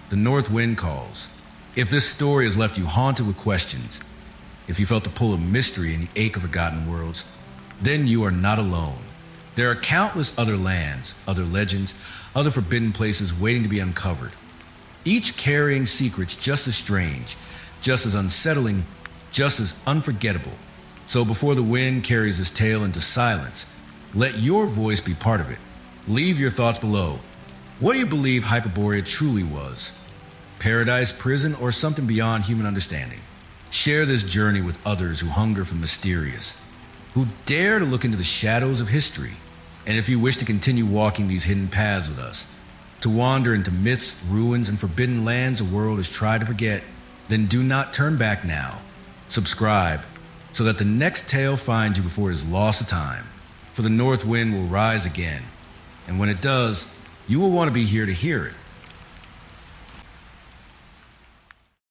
the north wind calls. If this story has left you haunted with questions, if you felt the pull of mystery and the ache of forgotten worlds, then you are not alone. There are countless other lands, other legends, other forbidden places waiting to be uncovered, each carrying secrets just as strange, just as unsettling, just as unforgettable. So before the wind carries its tale into silence, let your voice be part of it. Leave your thoughts below. What do you believe Hyperborea truly was? Paradise, prison, or something beyond human understanding? Share this journey with others who hunger for mysterious, who dare to look into the shadows of history. And if you wish to continue walking these hidden paths with us, to wander into myths, ruins, and forbidden lands the world has tried to forget, then do not turn back now. Subscribe so that the next tale finds you before it is lost to time. For the north wind will rise again, and when it does, you will want to be here to hear it.